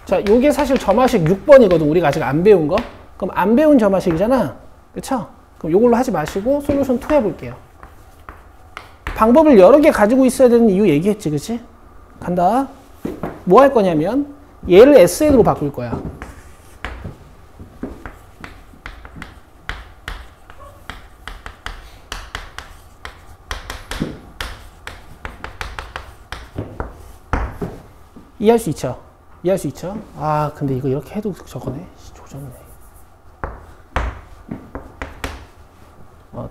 Speaker 1: 자, 요게 사실 점화식 6번이거든. 우리가 아직 안 배운 거. 그럼 안 배운 점화식이잖아. 그쵸? 그럼 요걸로 하지 마시고 솔루션 2 해볼게요. 방법을 여러 개 가지고 있어야 되는 이유 얘기했지. 그치? 간다. 뭐 할 거냐면 얘를 SN으로 바꿀 거야. 이해할 수 있죠? 이해할 수 있죠? 아, 근데 이거 이렇게 해도 저거네. 조졌네.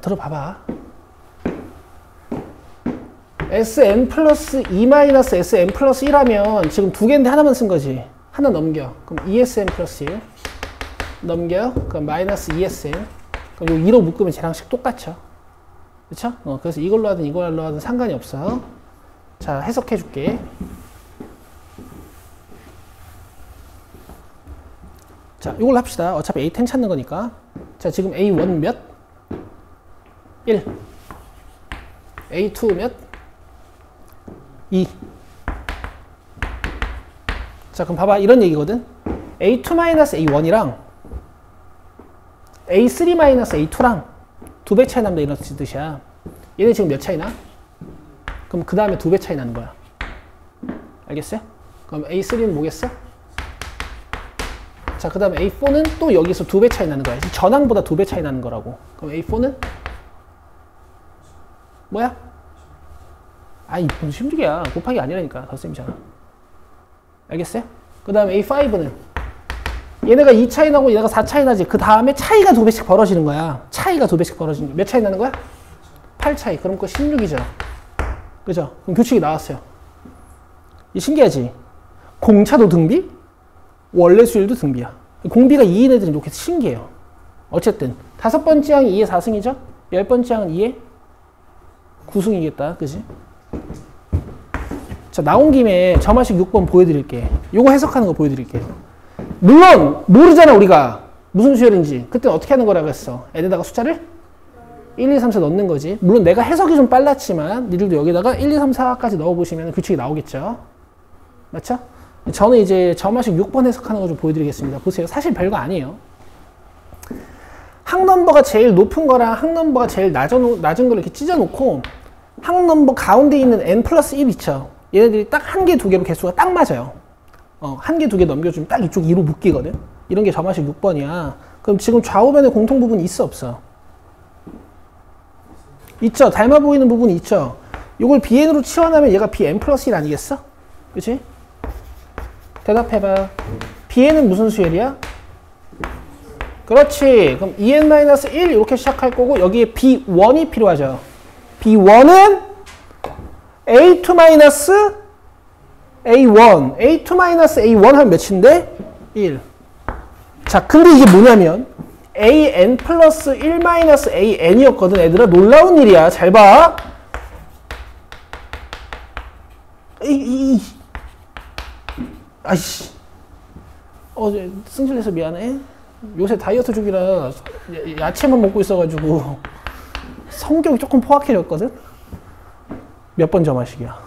Speaker 1: 들어봐봐. Sn 플러스 2 마이너스 Sn 플러스 1 하면 지금 두 개인데 하나만 쓴 거지. 하나 넘겨. 그럼 2Sn 플러스 1. 넘겨. 그럼 마이너스 2Sn. 그럼 요 2로 묶으면 쟤랑식 똑같죠. 그쵸? 그래서 이걸로 하든 이걸로 하든 상관이 없어. 자, 해석해 줄게. 자, 이걸로 합시다. 어차피 A10 찾는 거니까. 자, 지금 A1 몇? 1. A2 몇? 2. 자, 그럼 봐봐. 이런 얘기거든. A2-A1이랑 A3-A2랑 두 배 차이 난다 이런 뜻이야. 얘는 지금 몇 차이 나? 그럼 그 다음에 두 배 차이 나는 거야. 알겠어요? 그럼 A3는 뭐겠어? 자, 그 다음에 A4는 또 여기서 두 배 차이 나는 거야. 전항보다 두 배 차이 나는 거라고. 그럼 A4는? 뭐야? 아이, 무슨 심주기야. 곱하기 아니라니까. 덧셈이잖아. 알겠어요? 그 다음에 A5는? 얘네가 2 차이 나고 얘네가 4 차이 나지. 그 다음에 차이가 두 배씩 벌어지는 거야. 차이가 두 배씩 벌어지는 거야. 몇 차이 나는 거야? 8 차이. 그럼 그거 16이죠. 그죠? 그럼 규칙이 나왔어요. 이 신기하지? 공차도 등비? 원래 수율도 등비야. 공비가 2인 애들이 이렇게 신기해요. 어쨌든 5번째 항이 2의 4승이죠? 10번째 항은 2의 9승이겠다. 그지? 자, 나온 김에 점화식 6번 보여드릴게. 요거 해석하는 거 보여드릴게. 물론 모르잖아 우리가 무슨 수열인지. 그때 어떻게 하는 거라고 했어? n에다가 숫자를 1, 2, 3, 4 넣는 거지. 물론 내가 해석이 좀 빨랐지만 니들도 여기다가 1, 2, 3, 4까지 넣어보시면 규칙이 나오겠죠. 맞죠? 저는 이제 점화식 6번 해석하는 거 좀 보여드리겠습니다. 보세요. 사실 별거 아니에요. 항넘버가 제일 높은 거랑 항넘버가 제일 낮은 거를 이렇게 찢어놓고 항넘버 가운데 있는 n 플러스 1 있죠. 얘네들이 딱 한 개, 두 개로 개수가 딱 맞아요. 한 개, 두 개 넘겨주면 딱 이쪽 2로 묶이거든. 이런 게 점화식 6번이야. 그럼 지금 좌우변에 공통 부분이 있어, 없어? 있죠. 닮아 보이는 부분이 있죠. 이걸 bn으로 치환하면 얘가 bn 플러스 1 아니겠어? 그치? 대답해봐. bn은 무슨 수열이야? 그렇지. 그럼 2n-1 이렇게 시작할 거고 여기에 b1이 필요하죠. b1은 a2-a1 a2-a1 하면 몇인데? 1. 자, 근데 이게 뭐냐면 an 플러스 1-an이었거든. 얘들아 놀라운 일이야. 잘 봐. 아이씨. 승질내서 미안해. 요새 다이어트 중이라 야채만 먹고 있어가지고 성격이 조금 포악해졌거든? 몇 번 점화식이야?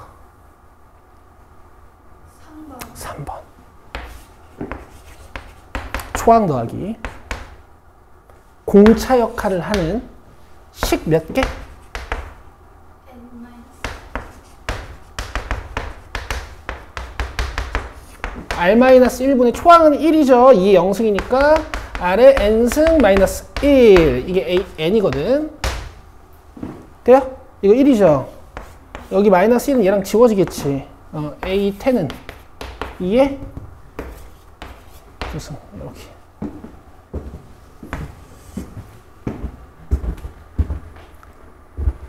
Speaker 1: 3번. 초항 더하기. 공차 역할을 하는 식 몇 개? r-1분의 초항은 1이죠. 2의 0승이니까 r의 n승 마이너스 1. 이게 n이거든. 돼요? 이거 1이죠. 여기 마이너스 1은 얘랑 지워지겠지. a10은 2의 2승. 이렇게.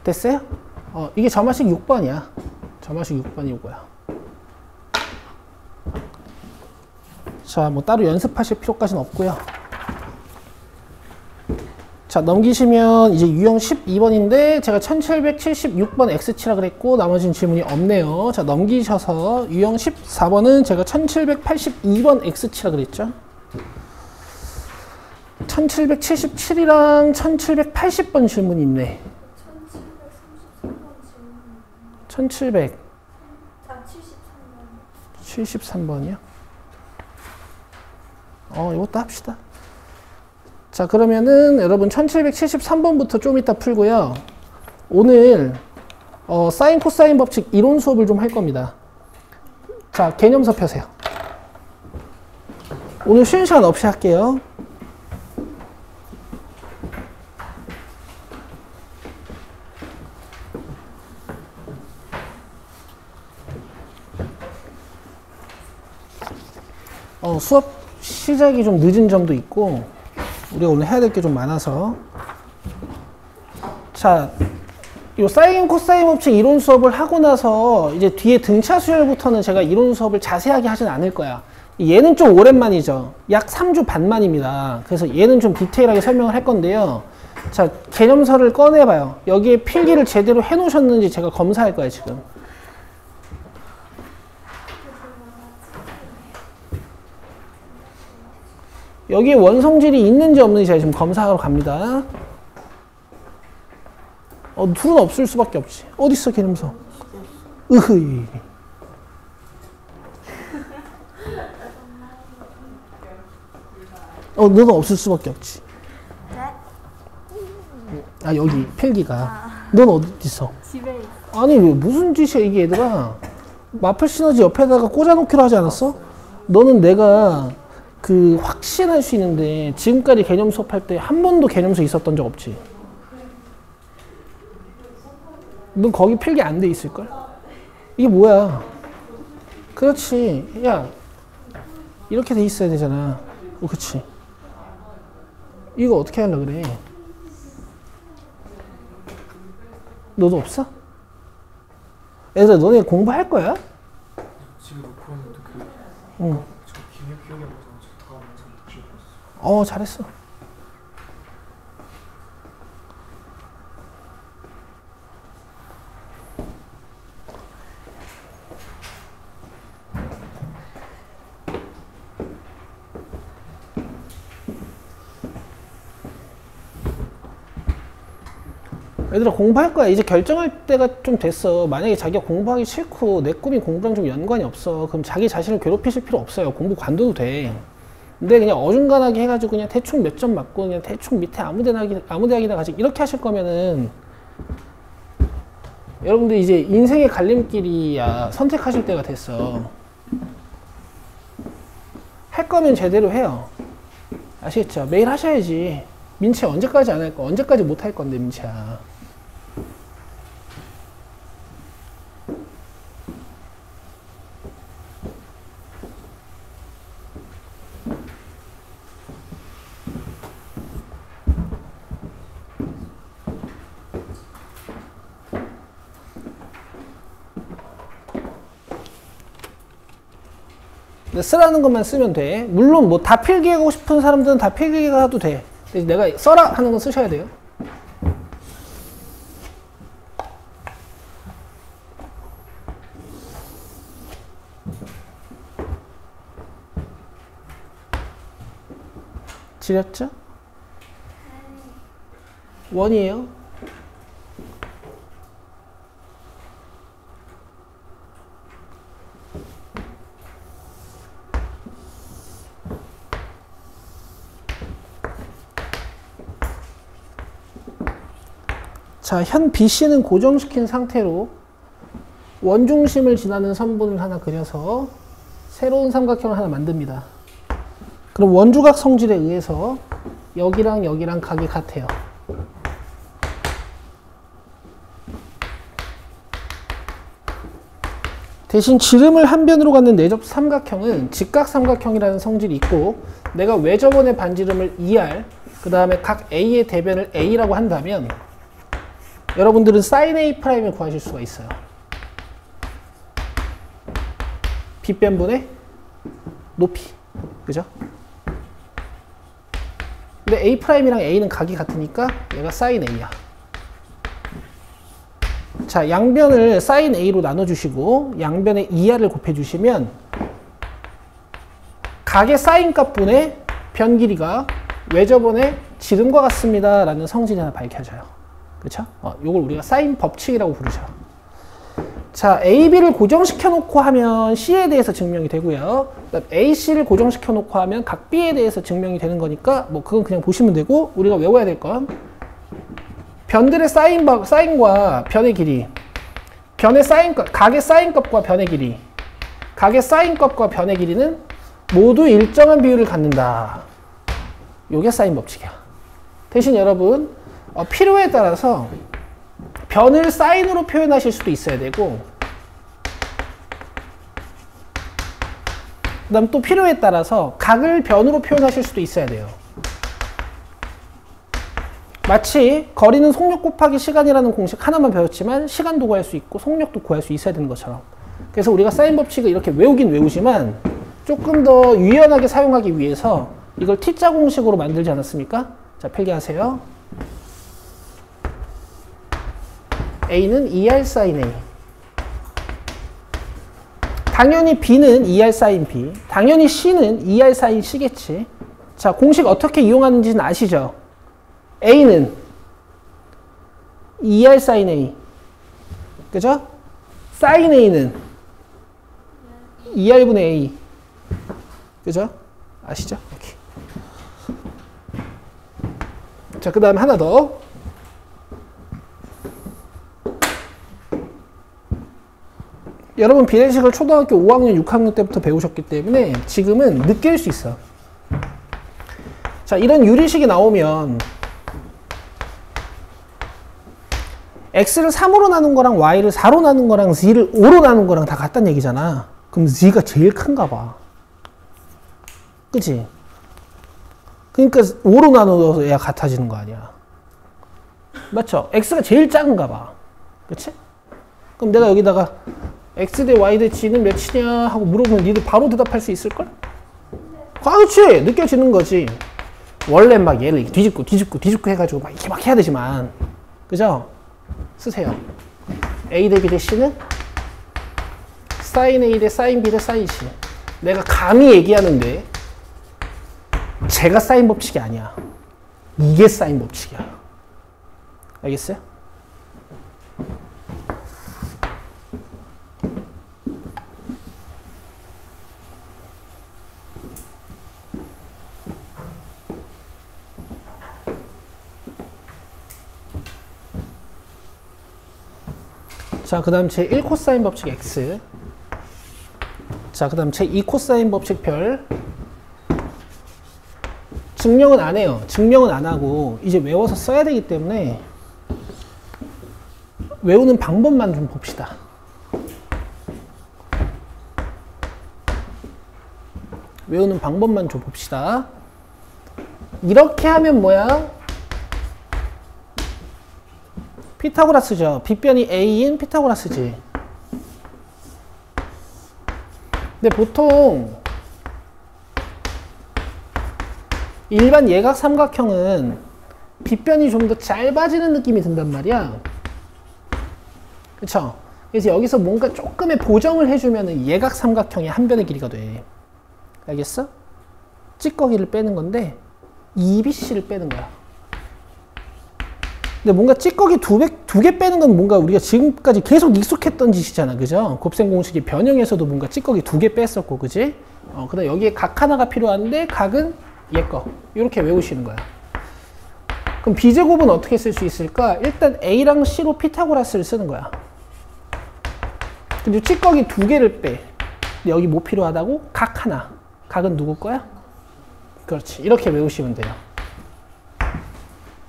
Speaker 1: 됐어요? 이게 점화식 6번이야. 점화식 6번이 이거야. 자, 뭐 따로 연습하실 필요까지는 없고요. 자, 넘기시면 이제 유형 12번인데 제가 1776번 X치라 그랬고 나머지는 질문이 없네요. 자, 넘기셔서 유형 14번은 제가 1782번 X치라 그랬죠. 1777이랑 1780번 질문이 있네. 1700. 73번이요? 이것도 합시다. 자, 그러면은 여러분 1773번부터 좀 이따 풀고요. 오늘 사인 코사인 법칙 이론 수업을 좀 할 겁니다. 자, 개념서 펴세요. 오늘 쉬는 시간 없이 할게요. 수업 시작이 좀 늦은 점도 있고 우리가 오늘 해야 될 게 좀 많아서. 자, 이 사인 코사인 법칙 이론 수업을 하고 나서 이제 뒤에 등차 수열부터는 제가 이론 수업을 자세하게 하진 않을 거야. 얘는 좀 오랜만이죠. 약 3주 반 만입니다. 그래서 얘는 좀 디테일하게 설명을 할 건데요. 자, 개념서를 꺼내봐요. 여기에 필기를 제대로 해놓으셨는지 제가 검사할 거예요, 지금. 여기에 원성질이 있는지 없는지 제가 지금 검사하러 갑니다. 둘은 없을 수밖에 없지. 어딨어, 개념서? 으흐이. 너는 없을 수밖에 없지. 아, 여기, 필기가. 넌 어디 있어?
Speaker 2: 집에 있어.
Speaker 1: 아니, 왜 무슨 짓이야, 이게 얘들아. 마플 시너지 옆에다가 꽂아놓기로 하지 않았어? 너는 내가 확신할 수 있는데 지금까지 개념 수업할 때 한 번도 개념서 있었던 적 없지? 넌 거기 필기 안 돼 있을걸? 이게 뭐야? 그렇지. 야, 이렇게 돼 있어야 되잖아. 그치? 이거 어떻게 하려고 그래? 너도 없어? 얘들아, 너네 공부할 거야?
Speaker 3: 집에 놓고 왔는데
Speaker 1: 응.
Speaker 3: 저 기억이 안 나서 저 다음 영상 못 찍었어.
Speaker 1: 잘했어. 얘들아 공부할 거야. 이제 결정할 때가 좀 됐어. 만약에 자기가 공부하기 싫고 내 꿈이 공부랑 좀 연관이 없어. 그럼 자기 자신을 괴롭히실 필요 없어요. 공부 관둬도 돼. 근데 그냥 어중간하게 해가지고 그냥 대충 몇 점 맞고 그냥 대충 밑에 아무 대학이나 가지 이렇게 하실 거면은 여러분들 이제 인생의 갈림길이야. 선택하실 때가 됐어. 할 거면 제대로 해요. 아시겠죠? 매일 하셔야지. 민채 언제까지 안 할 거? 언제까지 못 할 건데 민채야. 쓰라는 것만 쓰면 돼. 물론 뭐 다 필기하고 싶은 사람들은 다 필기해도 돼. 근데 내가 써라 하는 건 쓰셔야 돼요. 지렸죠? 원이에요. 자, 현 BC는 고정시킨 상태로 원중심을 지나는 선분을 하나 그려서 새로운 삼각형을 하나 만듭니다. 그럼 원주각 성질에 의해서 여기랑 여기랑 각이 같아요. 대신 지름을 한 변으로 갖는 내접 삼각형은 직각삼각형이라는 성질이 있고 내가 외접원의 반지름을 2R 그 다음에 각 A의 대변을 A라고 한다면 여러분들은 sin A'을 구하실 수가 있어요. 빗변분의 높이. 그죠? 근데 A'이랑 A는 각이 같으니까 얘가 sin A야. 자, 양변을 sin A로 나눠주시고 양변에 2R을 곱해주시면 각의 sin 값분의 변 길이가 외접원의 지름과 같습니다. 라는 성질이 하나 밝혀져요. 그렇죠? 요걸 우리가 사인 법칙이라고 부르죠. 자, AB를 고정시켜 놓고 하면 C에 대해서 증명이 되고요. AC를 고정시켜 놓고 하면 각 B에 대해서 증명이 되는 거니까 뭐 그건 그냥 보시면 되고 우리가 외워야 될 건 변들의 사인과 변의 길이, 변의 사인값, 각의 사인값과 변의 길이, 각의 사인값과 변의 길이는 모두 일정한 비율을 갖는다. 요게 사인 법칙이야. 대신 여러분 필요에 따라서 변을 사인으로 표현하실 수도 있어야 되고 그 다음 또 필요에 따라서 각을 변으로 표현하실 수도 있어야 돼요. 마치 거리는 속력 곱하기 시간이라는 공식 하나만 배웠지만 시간도 구할 수 있고 속력도 구할 수 있어야 되는 것처럼 그래서 우리가 사인 법칙을 이렇게 외우긴 외우지만 조금 더 유연하게 사용하기 위해서 이걸 T자 공식으로 만들지 않았습니까? 자, 필기하세요. A는 2R sin A. 당연히 B는 2R sin B. 당연히 C는 2R sin C겠지. 자, 공식 어떻게 이용하는지는 아시죠? A는 2R sin A. 그죠? sin A는 2R분의 A. 그죠? 아시죠? 이렇게. 자, 그 다음에 하나 더. 여러분 비례식을 초등학교 5학년, 6학년 때부터 배우셨기 때문에 지금은 느낄 수 있어. 자, 이런 유리식이 나오면 x를 3으로 나눈 거랑 y를 4로 나눈 거랑 z를 5로 나눈 거랑 다 같다는 얘기잖아. 그럼 z가 제일 큰가 봐. 그치? 그러니까 5로 나눠서 얘가 같아지는 거 아니야. 맞죠? x가 제일 작은가 봐. 그치? 그럼 내가 여기다가 x 대 y 대 g는 몇이냐 하고 물어보면 니들 바로 대답할 수 있을걸? 그렇지! 느껴지는 거지. 원래 막 얘를 뒤집고 해가지고 막 이렇게 막 해야 되지만. 그죠? 쓰세요. a 대 b 대 c는 sin a 대 sin b 대 sin c. 내가 감히 얘기하는데 제가 사인 법칙이 아니야. 이게 사인 법칙이야. 알겠어요? 자, 그 다음 제1 코사인 법칙 x. 자, 그 다음 제2 코사인 법칙 별. 증명은 안 해요. 증명은 안 하고 이제 외워서 써야 되기 때문에 외우는 방법만 좀 봅시다. 외우는 방법만 좀 봅시다. 이렇게 하면 뭐야? 피타고라스죠. 빗변이 A인 피타고라스지. 근데 보통 일반 예각 삼각형은 빗변이 좀 더 짧아지는 느낌이 든단 말이야. 그쵸? 그래서 여기서 뭔가 조금의 보정을 해주면 예각 삼각형의 한 변의 길이가 돼. 알겠어? 찌꺼기를 빼는 건데 EBC를 빼는 거야. 근데 뭔가 찌꺼기 두 개 빼는 건 뭔가 우리가 지금까지 계속 익숙했던 짓이잖아. 그죠? 곱셈 공식의 변형에서도 뭔가 찌꺼기 2개 뺐었고, 그지? 그 다음 여기에 각 하나가 필요한데 각은 얘 거. 이렇게 외우시는 거야. 그럼 B제곱은 어떻게 쓸 수 있을까? 일단 A랑 C로 피타고라스를 쓰는 거야. 근데 찌꺼기 2개를 빼. 근데 여기 뭐 필요하다고? 각 하나. 각은 누구 거야? 그렇지. 이렇게 외우시면 돼요.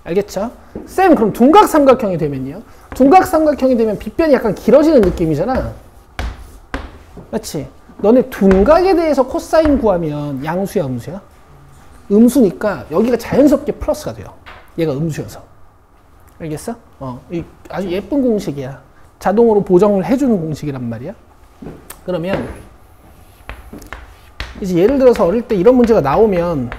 Speaker 1: 알겠죠? 쌤, 그럼 둔각삼각형이 되면요? 둔각삼각형이 되면 빗변이 약간 길어지는 느낌이잖아. 맞지? 너네 둔각에 대해서 코사인 구하면 양수야, 음수야? 음수니까 여기가 자연스럽게 플러스가 돼요. 얘가 음수여서. 알겠어? 아주 예쁜 공식이야. 자동으로 보정을 해주는 공식이란 말이야. 그러면 이제 예를 들어서 어릴 때 이런 문제가 나오면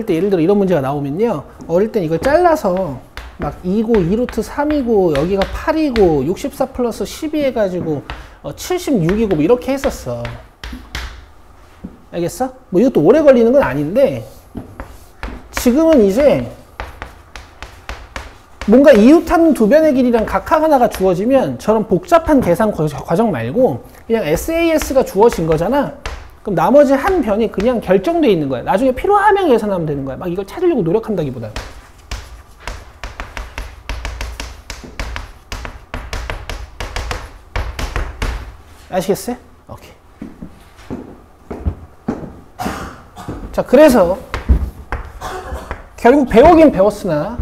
Speaker 1: 예를 들어 이런 문제가 나오면요. 어릴 땐 이걸 잘라서 막 2고 2루트 3이고 여기가 8이고 64 플러스 12 해가지고 76이고 뭐 이렇게 했었어. 알겠어? 뭐 이것도 오래 걸리는 건 아닌데 지금은 이제 뭔가 이웃하는 두 변의 길이랑 각 하나가 주어지면 저런 복잡한 계산 과정 말고 그냥 SAS가 주어진 거잖아. 그럼 나머지 한 변이 그냥 결정되어 있는 거야. 나중에 필요하면 계산하면 되는 거야. 막 이걸 찾으려고 노력한다기보다는. 아시겠어요? 오케이. 자, 그래서 결국 배우긴 배웠으나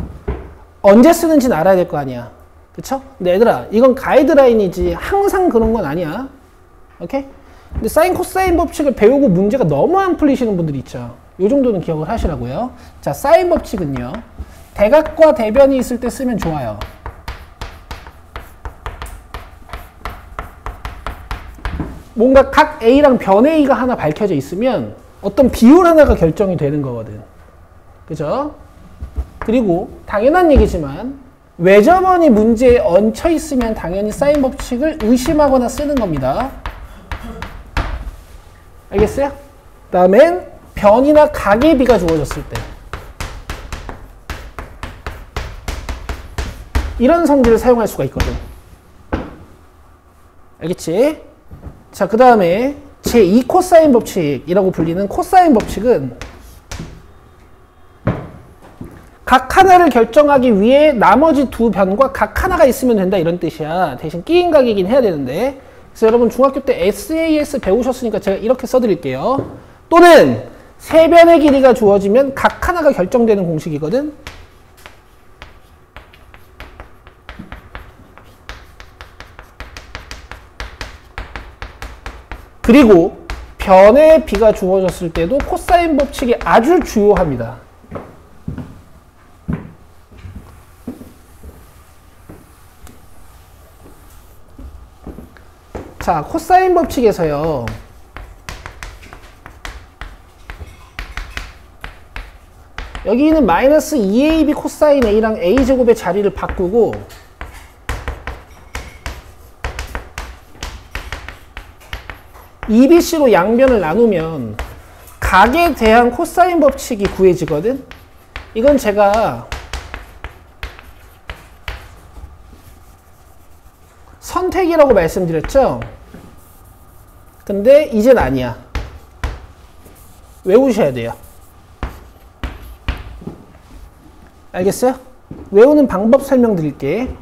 Speaker 1: 언제 쓰는지는 알아야 될 거 아니야. 그쵸? 근데 얘들아, 이건 가이드라인이지 항상 그런 건 아니야. 오케이? 근데 사인 코사인 법칙을 배우고 문제가 너무 안 풀리시는 분들이 있죠. 이 정도는 기억을 하시라고요. 자, 사인 법칙은요. 대각과 대변이 있을 때 쓰면 좋아요. 뭔가 각 A랑 변 A가 하나 밝혀져 있으면 어떤 비율 하나가 결정이 되는 거거든. 그죠? 그리고 당연한 얘기지만 외접원이 문제에 얹혀 있으면 당연히 사인 법칙을 의심하거나 쓰는 겁니다. 알겠어요? 다음엔 변이나 각의 비가 주어졌을 때 이런 성질을 사용할 수가 있거든. 알겠지? 자, 그 다음에 제2 코사인 법칙이라고 불리는 코사인 법칙은 각 하나를 결정하기 위해 나머지 두 변과 각 하나가 있으면 된다 이런 뜻이야. 대신 끼인 각이긴 해야 되는데. 그래서 여러분 중학교 때 SAS 배우셨으니까 제가 이렇게 써드릴게요. 또는 세 변의 길이가 주어지면 각 하나가 결정되는 공식이거든. 그리고 변의 비가 주어졌을 때도 코사인 법칙이 아주 주요합니다. 자, 코사인 법칙에서요. 여기는 마이너스 2AB 코사인 A랑 A제곱의 자리를 바꾸고 EBC로 양변을 나누면 각에 대한 코사인 법칙이 구해지거든. 이건 제가 선택이라고 말씀드렸죠? 근데 이젠 아니야. 외우셔야 돼요. 알겠어요? 외우는 방법 설명드릴게.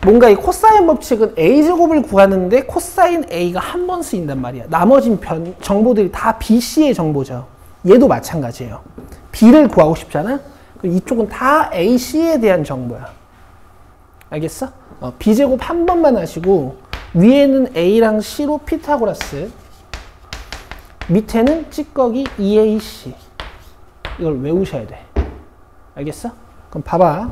Speaker 1: 뭔가 이 코사인 법칙은 a제곱을 구하는데 코사인 a가 한 번 쓰인단 말이야. 나머진 정보들이 다 bc의 정보죠. 얘도 마찬가지예요. b를 구하고 싶잖아? 그럼 이쪽은 다 ac에 대한 정보야. 알겠어? b제곱 한 번만 하시고 위에는 a랑 c로 피타고라스, 밑에는 찌꺼기 2ac. 이걸 외우셔야 돼. 알겠어? 그럼 봐봐.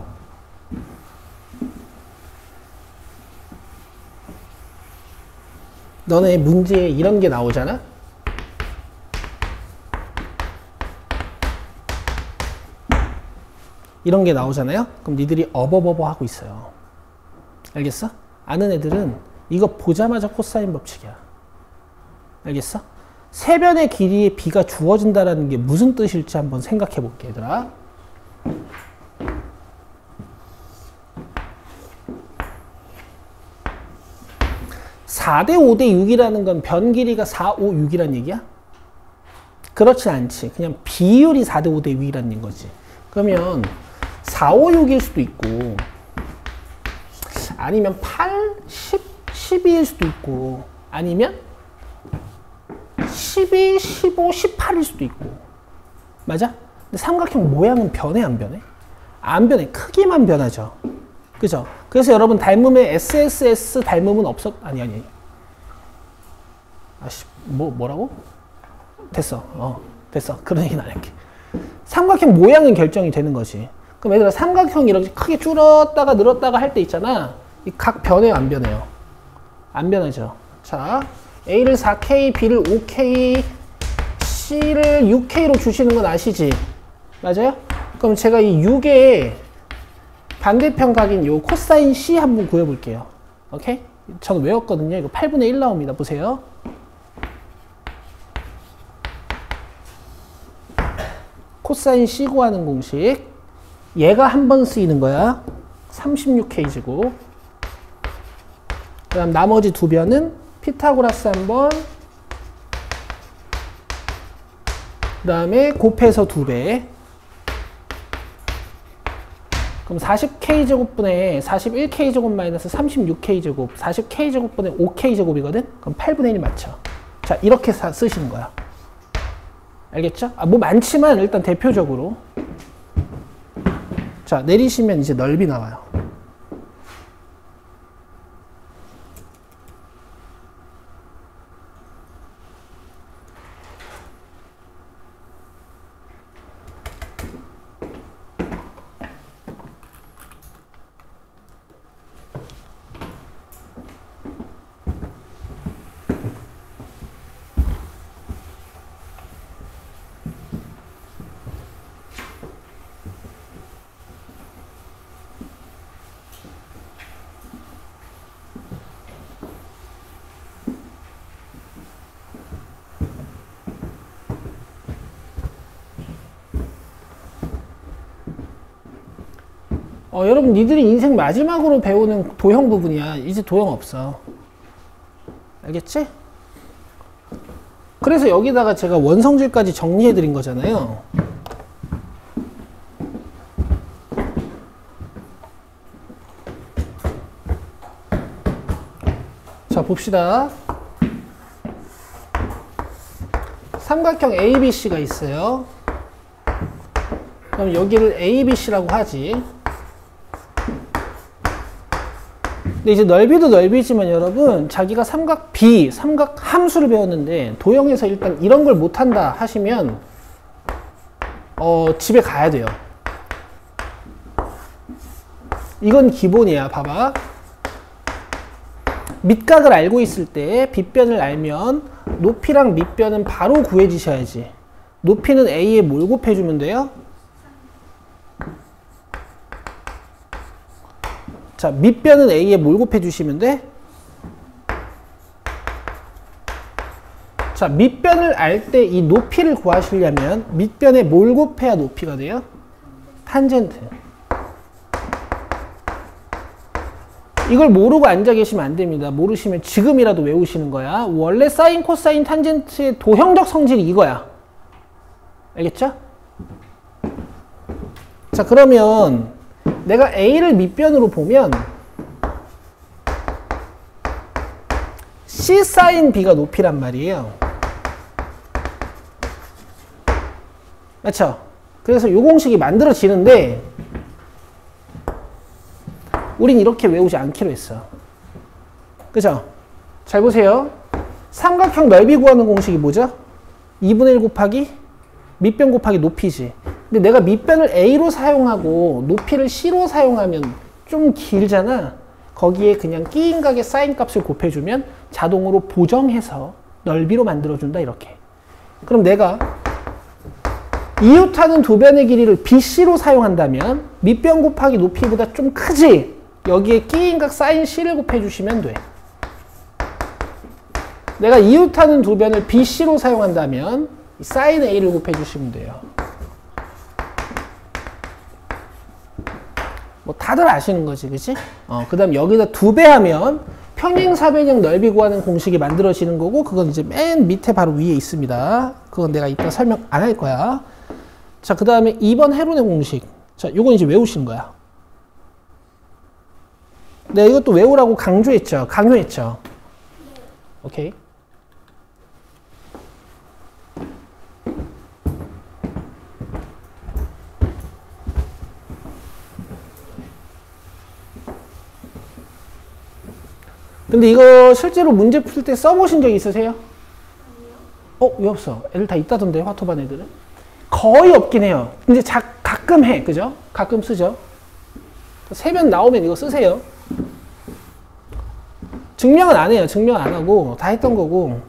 Speaker 1: 너네 문제에 이런 게 나오잖아? 이런 게 나오잖아요? 그럼 니들이 어버버버 하고 있어요. 알겠어? 아는 애들은 이거 보자마자 코사인 법칙이야. 알겠어? 세변의 길이에 b가 주어진다는 게 무슨 뜻일지 한번 생각해 볼게, 얘들아. (4대 5대 6이라는 건 변 길이가 4, 5, 6이란 얘기야? 그렇진 않지. 그냥 비율이 4대 5대 6이라는 거지. 그러면 4, 5, 6일 수도 있고 아니면 8, 10, 12일 수도 있고 아니면 12, 15, 18일 수도 있고. 맞아? 근데 삼각형 모양은 변해, 안 변해? 안 변해. 크기만 변하죠. 그죠? 그래서 여러분 닮음에 SSS 닮음은 아니. 아씨, 뭐라고? 됐어. 됐어. 그런 얘기는 안 할게. 삼각형 모양은 결정이 되는 거지. 그럼 얘들아, 삼각형이 이렇게 크게 줄었다가 늘었다가 할 때 있잖아. 이 각 변해요, 안 변해요? 안 변하죠. 자, A를 4K, B를 5K, C를 6K로 주시는 건 아시지? 맞아요? 그럼 제가 이 6의 반대편 각인 요 코사인 C 한번 구해볼게요. 오케이? 저는 외웠거든요. 이거 8분의 1 나옵니다. 보세요. 코사인 C 구하는 공식. 얘가 한 번 쓰이는 거야. 36K제곱. 그 다음 나머지 두 변은 피타고라스 한 번, 그 다음에 곱해서 2배. 그럼 40K제곱분의 41K제곱 마이너스 36K제곱, 40K제곱분의 5K제곱이거든? 그럼 8분의 1 맞죠? 자, 이렇게 쓰시는 거야. 알겠죠? 뭐 많지만 일단 대표적으로. 자, 내리시면 이제 넓이 나와요. 여러분, 니들이 인생 마지막으로 배우는 도형 부분이야. 이제 도형 없어. 알겠지? 그래서 여기다가 제가 원성질까지 정리해 드린 거잖아요. 자, 봅시다. 삼각형 ABC가 있어요. 그럼 여기를 ABC라고 하지. 근데 이제 넓이도 넓이지만 여러분, 자기가 삼각 B, 삼각 함수를 배웠는데 도형에서 일단 이런 걸 못한다 하시면 집에 가야 돼요. 이건 기본이야. 봐봐. 밑각을 알고 있을 때 빗변을 알면 높이랑 밑변은 바로 구해주셔야지. 높이는 A에 뭘 곱해주면 돼요? 자, 밑변은 A에 뭘 곱해주시면 돼? 자, 밑변을 알 때 이 높이를 구하시려면 밑변에 뭘 곱해야 높이가 돼요? 탄젠트. 이걸 모르고 앉아 계시면 안 됩니다. 모르시면 지금이라도 외우시는 거야. 원래 사인, 코사인, 탄젠트의 도형적 성질이 이거야. 알겠죠? 자, 그러면 내가 A를 밑변으로 보면 C 사인 B가 높이란 말이에요. 맞죠? 그래서 이 공식이 만들어지는데 우린 이렇게 외우지 않기로 했어. 그죠? 잘 보세요. 삼각형 넓이 구하는 공식이 뭐죠? 2분의 1 곱하기 밑변 곱하기 높이지. 근데 내가 밑변을 A로 사용하고 높이를 C로 사용하면 좀 길잖아. 거기에 그냥 끼인각의 사인 값을 곱해주면 자동으로 보정해서 넓이로 만들어준다 이렇게. 그럼 내가 이웃하는 두 변의 길이를 BC로 사용한다면 밑변 곱하기 높이보다 좀 크지? 여기에 끼인각 사인 C를 곱해주시면 돼. 내가 이웃하는 두 변을 BC로 사용한다면 사인 A를 곱해주시면 돼요. 뭐 다들 아시는 거지, 그치? 그 다음 여기다 2배 하면 평행사변형 넓이 구하는 공식이 만들어지는 거고, 그건 이제 맨 밑에 바로 위에 있습니다. 그건 내가 이따 설명 안 할 거야. 자, 그 다음에 2번 헤론의 공식. 자, 요건 이제 외우시는 거야. 내가 이것도 외우라고 강조했죠. 강요했죠. 오케이. 근데 이거 실제로 문제 풀 때 써보신 적 있으세요? 아니요. 왜 없어? 애들 다 있다던데, 화토반 애들은? 거의 없긴 해요. 근데 가끔 해. 그죠? 가끔 쓰죠. 세변 나오면 이거 쓰세요. 증명은 안 해요. 증명 안 하고 다 했던 거고.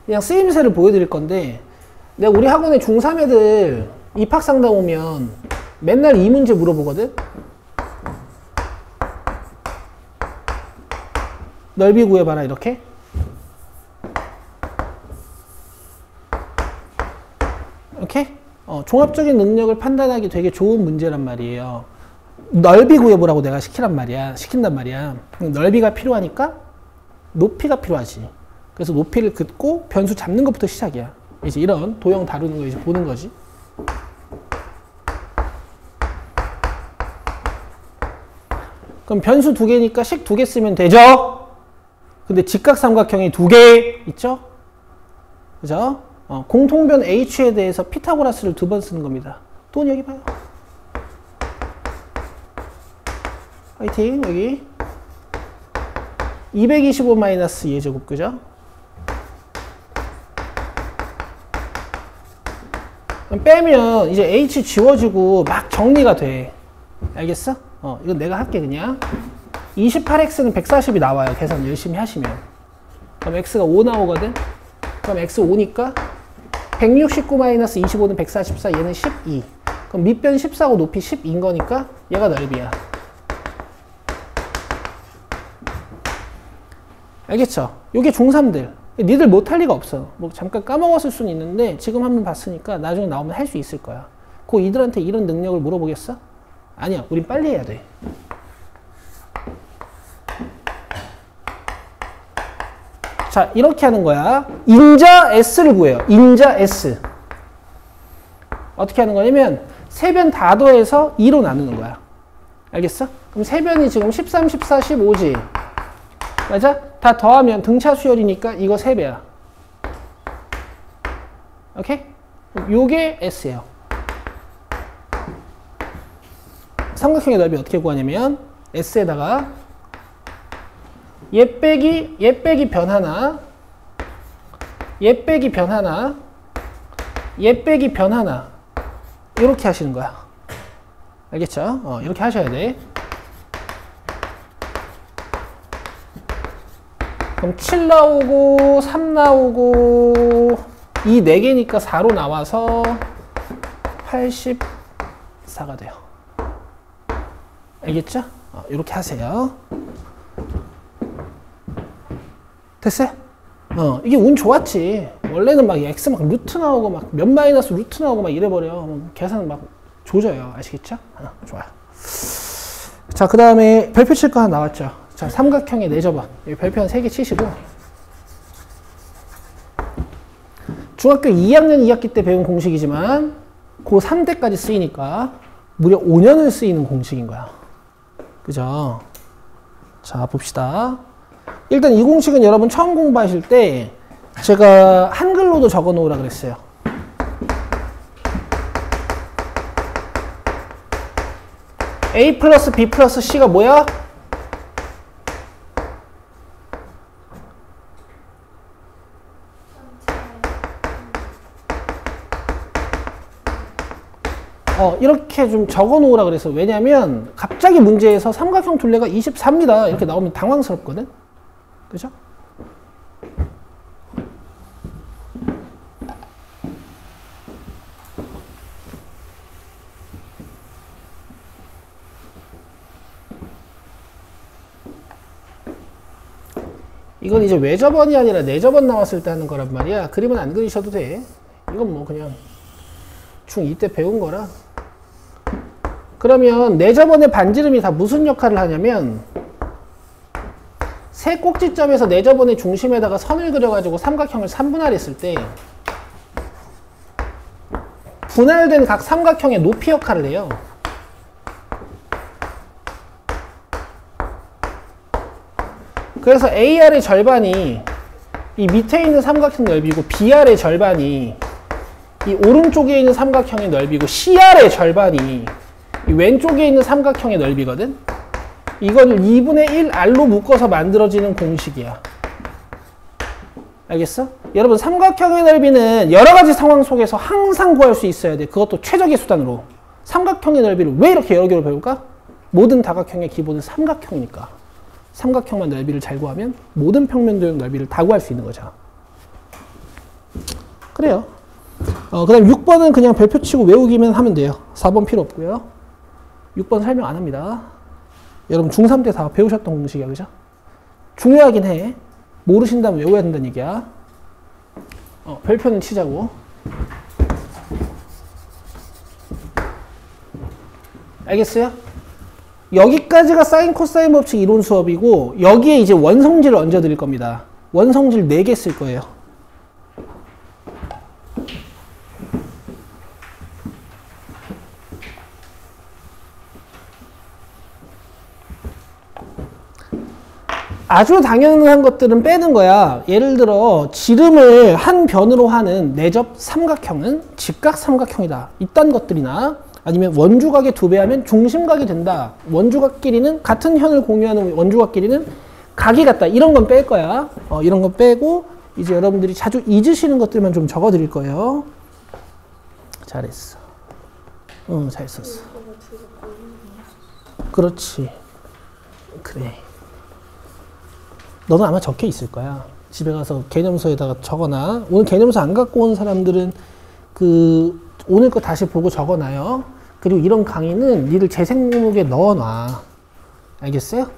Speaker 1: 그냥 쓰임새를 보여드릴 건데, 내가 우리 학원에 중3 애들 입학상담 오면 맨날 이 문제 물어보거든? 넓이 구해봐라 이렇게. 이렇게 종합적인 능력을 판단하기 되게 좋은 문제란 말이에요. 넓이 구해보라고 내가 시킨단 말이야. 넓이가 필요하니까 높이가 필요하지. 그래서 높이를 긋고 변수 잡는 것부터 시작이야. 이제 이런 도형 다루는 거 이제 보는 거지. 그럼 변수 2개니까 식 2개 쓰면 되죠? 근데 직각삼각형이 2개 있죠? 그죠? 공통변 H에 대해서 피타고라스를 2번 쓰는 겁니다. 돈 여기 봐요. 화이팅, 여기. 225 마이너스 2제곱, 그죠? 빼면 이제 H 지워지고 막 정리가 돼. 알겠어? 이건 내가 할게, 그냥. 28x는 140이 나와요. 계산 열심히 하시면. 그럼 x가 5 나오거든? 그럼 x 5니까 169-25는 144, 얘는 12. 그럼 밑변 14고 높이 12인 거니까 얘가 넓이야. 알겠죠? 요게 중3들. 니들 못할 리가 없어. 뭐 잠깐 까먹었을 수는 있는데 지금 한번 봤으니까 나중에 나오면 할 수 있을 거야. 이들한테 이런 능력을 물어보겠어? 아니야. 우린 빨리 해야 돼. 자, 이렇게 하는 거야. 인자 S를 구해요. 인자 S. 어떻게 하는 거냐면 세변 다 더해서 2로 나누는 거야. 알겠어? 그럼 세변이 지금 13, 14, 15지. 맞아? 다 더하면 등차 수열이니까 이거 3배야. 오케이? 요게 S예요. 삼각형의 넓이 어떻게 구하냐면 S에다가 얘 빼기 변 하나, 얘 빼기 변 하나, 얘 빼기 변 하나, 이렇게 하시는 거야. 알겠죠? 이렇게 하셔야 돼. 그럼 7 나오고 3 나오고 이 4개니까 4로 나와서 84가 돼요. 알겠죠? 이렇게 하세요. 됐어요? 이게 운 좋았지. 원래는 막 x 막 루트 나오고 막 몇 마이너스 루트 나오고 막 이래버려. 계산 막 조져요. 아시겠죠? 좋아요. 자, 그 다음에 별표 칠 거 하나 나왔죠. 자, 삼각형의 4접원. 여기 별표 한 3개 치시고. 중학교 2학년 2학기 때 배운 공식이지만 고3 때까지 쓰이니까 무려 5년을 쓰이는 공식인 거야. 그죠? 자, 봅시다. 일단 이 공식은 여러분 처음 공부하실 때 제가 한글로도 적어 놓으라 그랬어요. A 플러스 B 플러스 C가 뭐야? 이렇게 좀 적어 놓으라 그래서. 왜냐면 갑자기 문제에서 삼각형 둘레가 24입니다. 이렇게 나오면 당황스럽거든. 그죠? 이건 이제 외접원이 아니라 내접원 나왔을 때 하는 거란 말이야. 그림은 안 그리셔도 돼. 이건 뭐 그냥 중2 때 배운 거라. 그러면 내접원의 반지름이 다 무슨 역할을 하냐면 세 꼭지점에서 내접원의 중심에다가 선을 그려가지고 삼각형을 3분할했을 때 분할된 각 삼각형의 높이 역할을 해요. 그래서 AR의 절반이 이 밑에 있는 삼각형 넓이고 BR의 절반이 이 오른쪽에 있는 삼각형의 넓이고 CR의 절반이 이 왼쪽에 있는 삼각형의 넓이거든. 이거를 2분의 1R로 묶어서 만들어지는 공식이야. 알겠어? 여러분 삼각형의 넓이는 여러 가지 상황 속에서 항상 구할 수 있어야 돼. 그것도 최적의 수단으로. 삼각형의 넓이를 왜 이렇게 여러 개로 배울까? 모든 다각형의 기본은 삼각형이니까. 삼각형만 넓이를 잘 구하면 모든 평면도형 넓이를 다 구할 수 있는 거죠. 그래요. 그 다음 6번은 그냥 별표 치고 외우기만 하면 돼요. 4번 필요 없고요. 6번 설명 안 합니다. 여러분 중3 때 다 배우셨던 공식이야. 그죠? 중요하긴 해. 모르신다면 외워야 된다는 얘기야. 별표는 치자고. 알겠어요? 여기까지가 사인 코사인 법칙 이론 수업이고 여기에 이제 원성질을 얹어 드릴 겁니다. 원성질 4개 쓸 거예요. 아주 당연한 것들은 빼는 거야. 예를 들어 지름을 한 변으로 하는 내접 삼각형은 직각 삼각형이다. 이딴 것들이나 아니면 원주각의 2배 하면 중심각이 된다. 원주각끼리는 같은 현을 공유하는 원주각끼리는 각이 같다. 이런 건 뺄 거야. 이런 건 빼고 이제 여러분들이 자주 잊으시는 것들만 좀 적어 드릴 거예요. 잘했어. 잘 썼어. 그렇지. 그래. 너는 아마 적혀 있을 거야. 집에 가서 개념서에다가 적어놔. 오늘 개념서 안 갖고 온 사람들은 오늘 거 다시 보고 적어놔요. 그리고 이런 강의는 니들 재생 목록에 넣어놔. 알겠어요?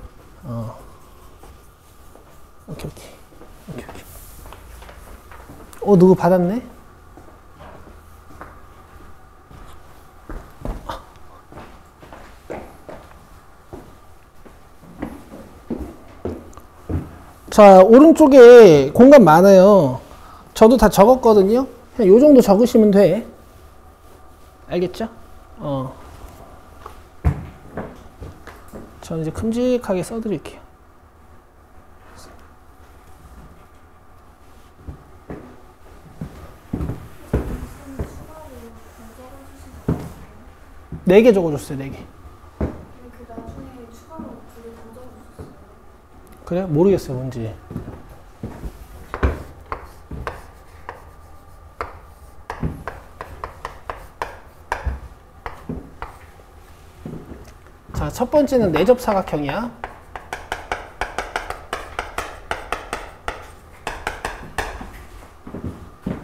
Speaker 1: 오케이. 누구 받았네? 자, 오른쪽에 공간 많아요. 저도 다 적었거든요. 그냥 요 정도 적으시면 돼. 알겠죠? 저는 이제 큼직하게 써드릴게요. 네 개 적어줬어요, 4개. 그래? 모르겠어요, 뭔지. 자, 첫 번째는 내접 사각형이야.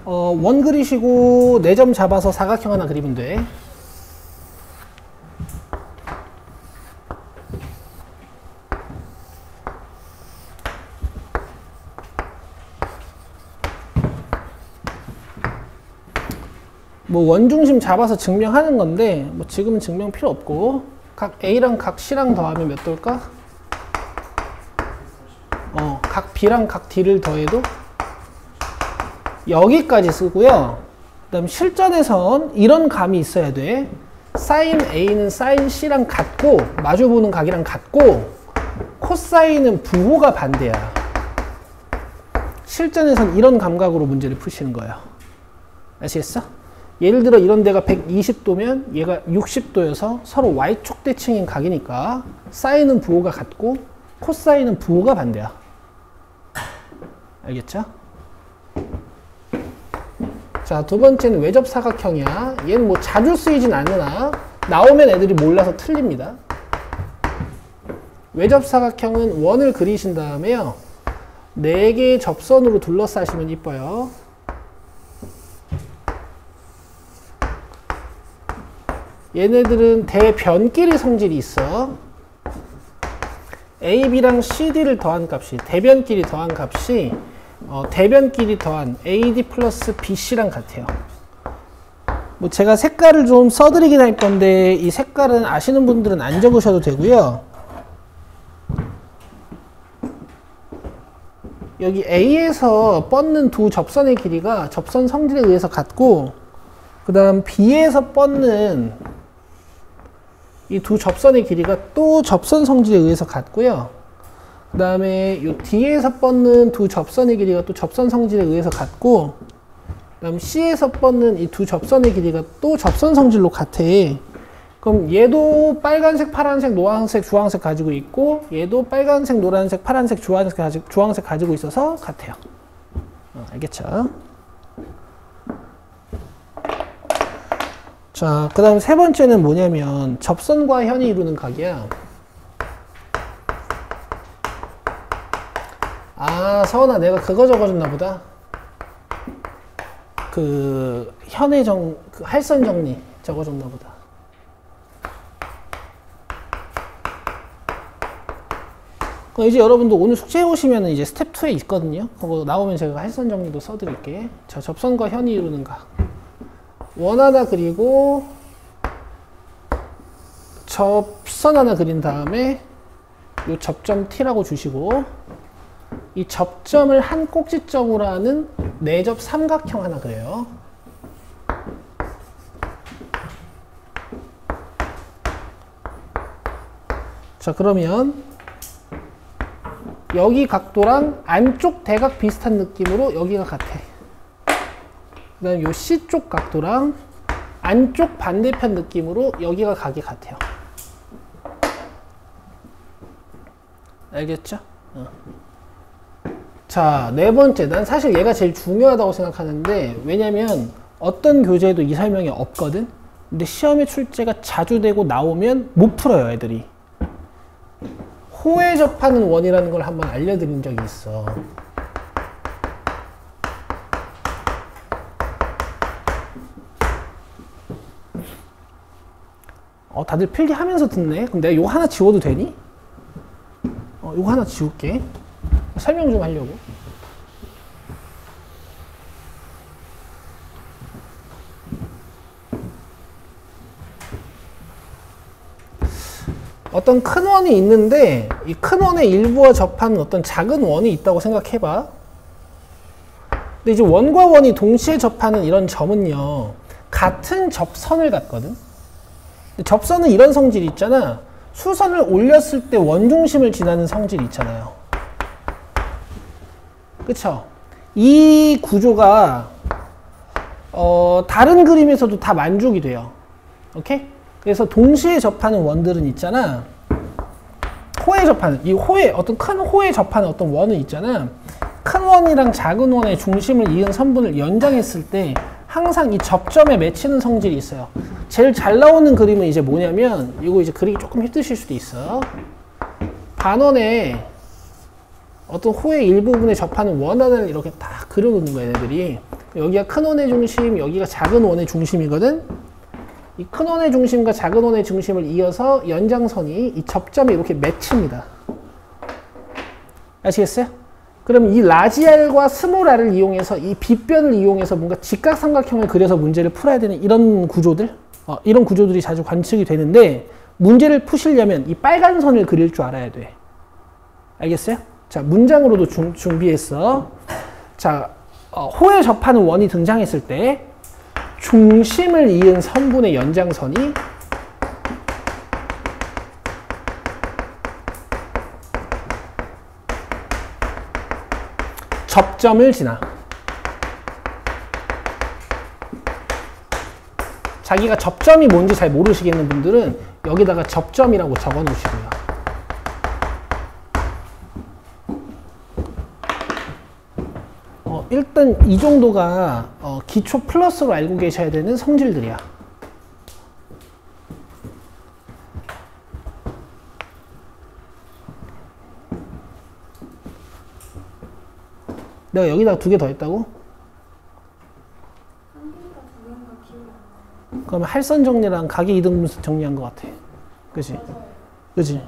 Speaker 1: 원 그리시고 4점 잡아서 사각형 하나 그리면 돼. 뭐 원중심 잡아서 증명하는 건데 뭐 지금은 증명 필요 없고 각 A랑 각 C랑 더하면 몇 돌까? 각 B랑 각 D를 더해도 여기까지 쓰고요. 다음 실전에선 이런 감이 있어야 돼. 사인 A는 사인 C랑 같고 마주보는 각이랑 같고 코사인은 부호가 반대야. 실전에선 이런 감각으로 문제를 푸시는 거예요. 아시겠어? 예를 들어 이런 데가 120도면 얘가 60도여서 서로 Y축 대칭인 각이니까 사인은 부호가 같고 코사인은 부호가 반대야. 알겠죠? 자, 두 번째는 외접사각형이야. 얘는 뭐 자주 쓰이진 않으나 나오면 애들이 몰라서 틀립니다. 외접사각형은 원을 그리신 다음에요. 4개의 접선으로 둘러싸시면 이뻐요. 얘네들은 대변끼리 성질이 있어. AB랑 CD를 더한 값이, 대변끼리 더한 값이 대변끼리 더한 AD 플러스 BC랑 같아요. 뭐 제가 색깔을 좀 써드리긴 할 건데 이 색깔은 아시는 분들은 안 적으셔도 되고요. 여기 A에서 뻗는 두 접선의 길이가 접선 성질에 의해서 같고 그 다음 B에서 뻗는 이 두 접선의 길이가 또 접선 성질에 의해서 같고요. 그 다음에 요 D에서 뻗는 두 접선의 길이가 또 접선 성질에 의해서 같고 그 다음 C에서 뻗는 이 두 접선의 길이가 또 접선 성질로 같아. 그럼 얘도 빨간색, 파란색, 노란색, 주황색 가지고 있고 얘도 빨간색, 노란색, 파란색, 주황색 가지고 있어서 같아요. 알겠죠? 자, 그 다음 세 번째는 뭐냐면 접선과 현이 이루는 각이야. 아, 서원아, 내가 그거 적어줬나 보다. 그 현의 그 할선 정리 적어줬나 보다. 이제 여러분도 오늘 숙제해 오시면 이제 스텝 2에 있거든요. 그거 나오면 제가 할선 정리도 써드릴게. 자, 접선과 현이 이루는 각. 원 하나 그리고 접선 하나 그린 다음에 요 접점 T라고 주시고 이 접점을 한 꼭지점으로 하는 내접 삼각형 하나 그려요. 자, 그러면 여기 각도랑 안쪽 대각 비슷한 느낌으로 여기가 같아. 그 다음 요 C쪽 각도랑 안쪽 반대편 느낌으로 여기가 각이 같아요. 알겠죠? 자, 네 번째. 난 사실 얘가 제일 중요하다고 생각하는데 왜냐면 어떤 교재에도 이 설명이 없거든? 근데 시험에 출제가 자주 되고 나오면 못 풀어요, 애들이. 호에 접하는 원이라는 걸 한번 알려드린 적이 있어. 다들 필기하면서 듣네? 그럼 내가 요거 하나 지워도 되니? 요거 하나 지울게. 설명 좀 하려고. 어떤 큰 원이 있는데 이 큰 원의 일부와 접하는 어떤 작은 원이 있다고 생각해봐. 근데 이제 원과 원이 동시에 접하는 이런 점은요, 같은 접선을 갖거든. 접선은 이런 성질이 있잖아. 수선을 올렸을 때 원중심을 지나는 성질이 있잖아요. 그쵸? 이 구조가 다른 그림에서도 다 만족이 돼요. 오케이? 그래서 동시에 접하는 원들은 있잖아. 호에 접하는, 이 호에, 어떤 큰 호에 접하는 어떤 원은 있잖아. 큰 원이랑 작은 원의 중심을 이은 선분을 연장했을 때 항상 이 접점에 맺히는 성질이 있어요. 제일 잘 나오는 그림은 이제 뭐냐면, 이거 이제 그리기 조금 힘드실 수도 있어. 반원에 어떤 호의 일부분에 접하는 원 하나를 이렇게 딱 그려놓는 거야, 얘네들이. 여기가 큰 원의 중심, 여기가 작은 원의 중심이거든. 이 큰 원의 중심과 작은 원의 중심을 이어서 연장선이 이 접점에 이렇게 맺힙니다. 아시겠어요? 그럼 이 라지 R과 스몰 r을 이용해서 이 빗변을 이용해서 뭔가 직각삼각형을 그려서 문제를 풀어야 되는 이런 구조들, 이런 구조들이 자주 관측이 되는데 문제를 푸시려면 이 빨간 선을 그릴 줄 알아야 돼. 알겠어요? 자, 문장으로도 준비했어. 자, 호에 접하는 원이 등장했을 때 중심을 이은 선분의 연장선이 접점을 지나. 자기가 접점이 뭔지 잘 모르시겠는 분들은 여기다가 접점이라고 적어 놓으시고요. 일단 이 정도가 기초 플러스로 알고 계셔야 되는 성질들이야. 내가 여기다가 2개 더 했다고? 그러면 할선 정리랑 각의 이등분수 정리한 것 같아. 그치? 그치?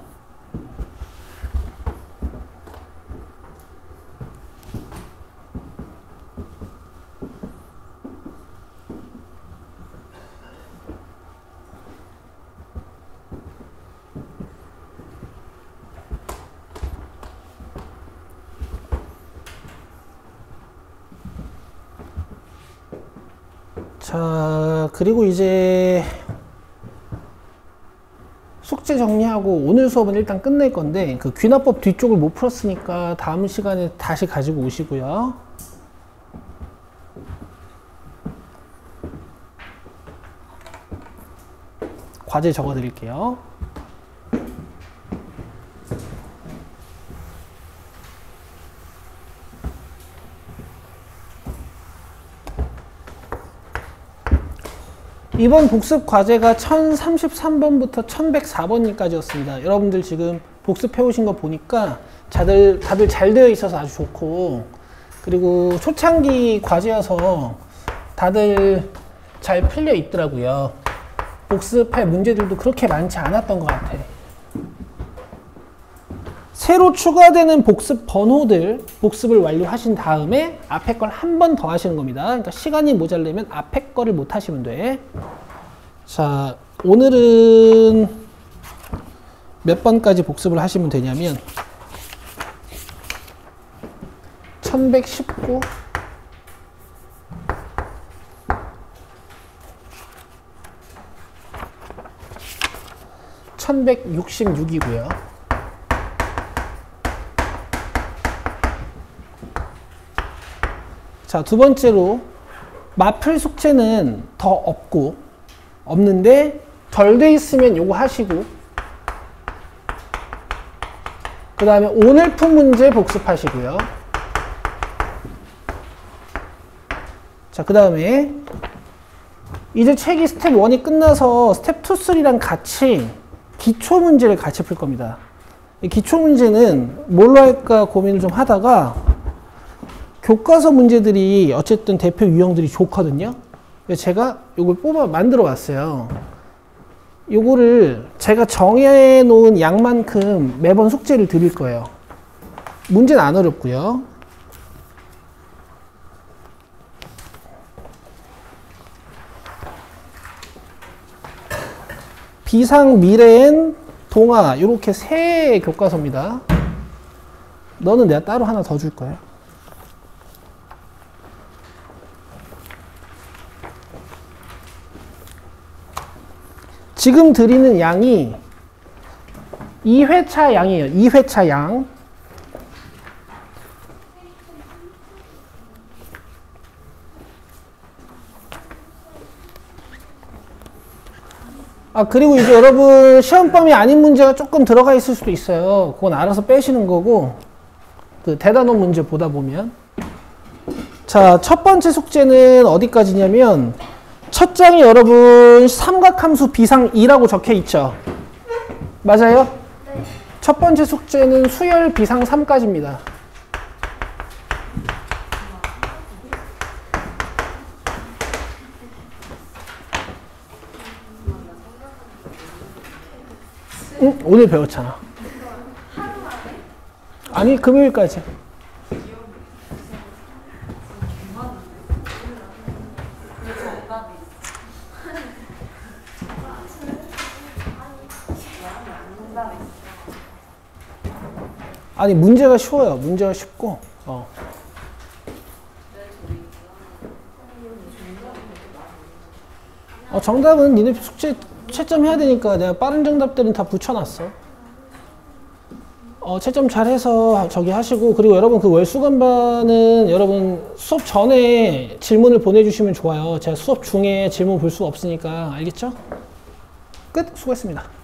Speaker 1: 자, 그리고 이제 숙제 정리하고 오늘 수업은 일단 끝낼 건데 그 귀납법 뒤쪽을 못 풀었으니까 다음 시간에 다시 가지고 오시고요. 과제 적어 드릴게요. 이번 복습 과제가 1033번부터 1104번까지였습니다. 여러분들 지금 복습해 오신 거 보니까 다들 잘 되어 있어서 아주 좋고, 그리고 초창기 과제여서 다들 잘 풀려 있더라고요. 복습할 문제들도 그렇게 많지 않았던 것 같아. 새로 추가되는 복습 번호들 복습을 완료하신 다음에 앞에 걸 한 번 더 하시는 겁니다. 그러니까 시간이 모자라면 앞에 거를 못 하시면 돼. 자, 오늘은 몇 번까지 복습을 하시면 되냐면 1119 1166이고요. 자, 두 번째로 마플 숙제는 더 없는데 덜 돼 있으면 요거 하시고, 그 다음에 오늘 푼 문제 복습하시고요. 자, 그 다음에 이제 책이 스텝 1이 끝나서 스텝 2, 3랑 같이 기초 문제를 같이 풀 겁니다. 이 기초 문제는 뭘로 할까 고민을 좀 하다가 교과서 문제들이 어쨌든 대표 유형들이 좋거든요. 그래서 제가 이걸 만들어 왔어요. 요거를 제가 정해 놓은 양만큼 매번 숙제를 드릴 거예요. 문제는 안 어렵고요. 비상, 미래엔, 동화, 이렇게 세 교과서입니다. 너는 내가 따로 하나 더 줄 거야. 지금 드리는 양이 2회차 양이에요. 2회차 양. 그리고 이제 여러분 시험범위 아닌 문제가 조금 들어가 있을 수도 있어요. 그건 알아서 빼시는 거고, 그 대단원 문제 보다 보면. 자, 첫 번째 숙제는 어디까지냐면 첫 장이 여러분 삼각함수 비상 2라고 적혀 있죠. 맞아요? 네. 첫 번째 숙제는 수열 비상 3까지입니다. 응? 오늘 배웠잖아. 아니, 금요일까지. 아니, 문제가 쉬워요. 문제가 쉽고. 정답은 니네 숙제 채점 해야 되니까 내가 빠른 정답들은 다 붙여놨어. 채점 잘해서 저기 하시고, 그리고 여러분 그 월수간반은 여러분 수업 전에 질문을 보내주시면 좋아요. 제가 수업 중에 질문 볼 수가 없으니까. 알겠죠? 끝. 수고했습니다.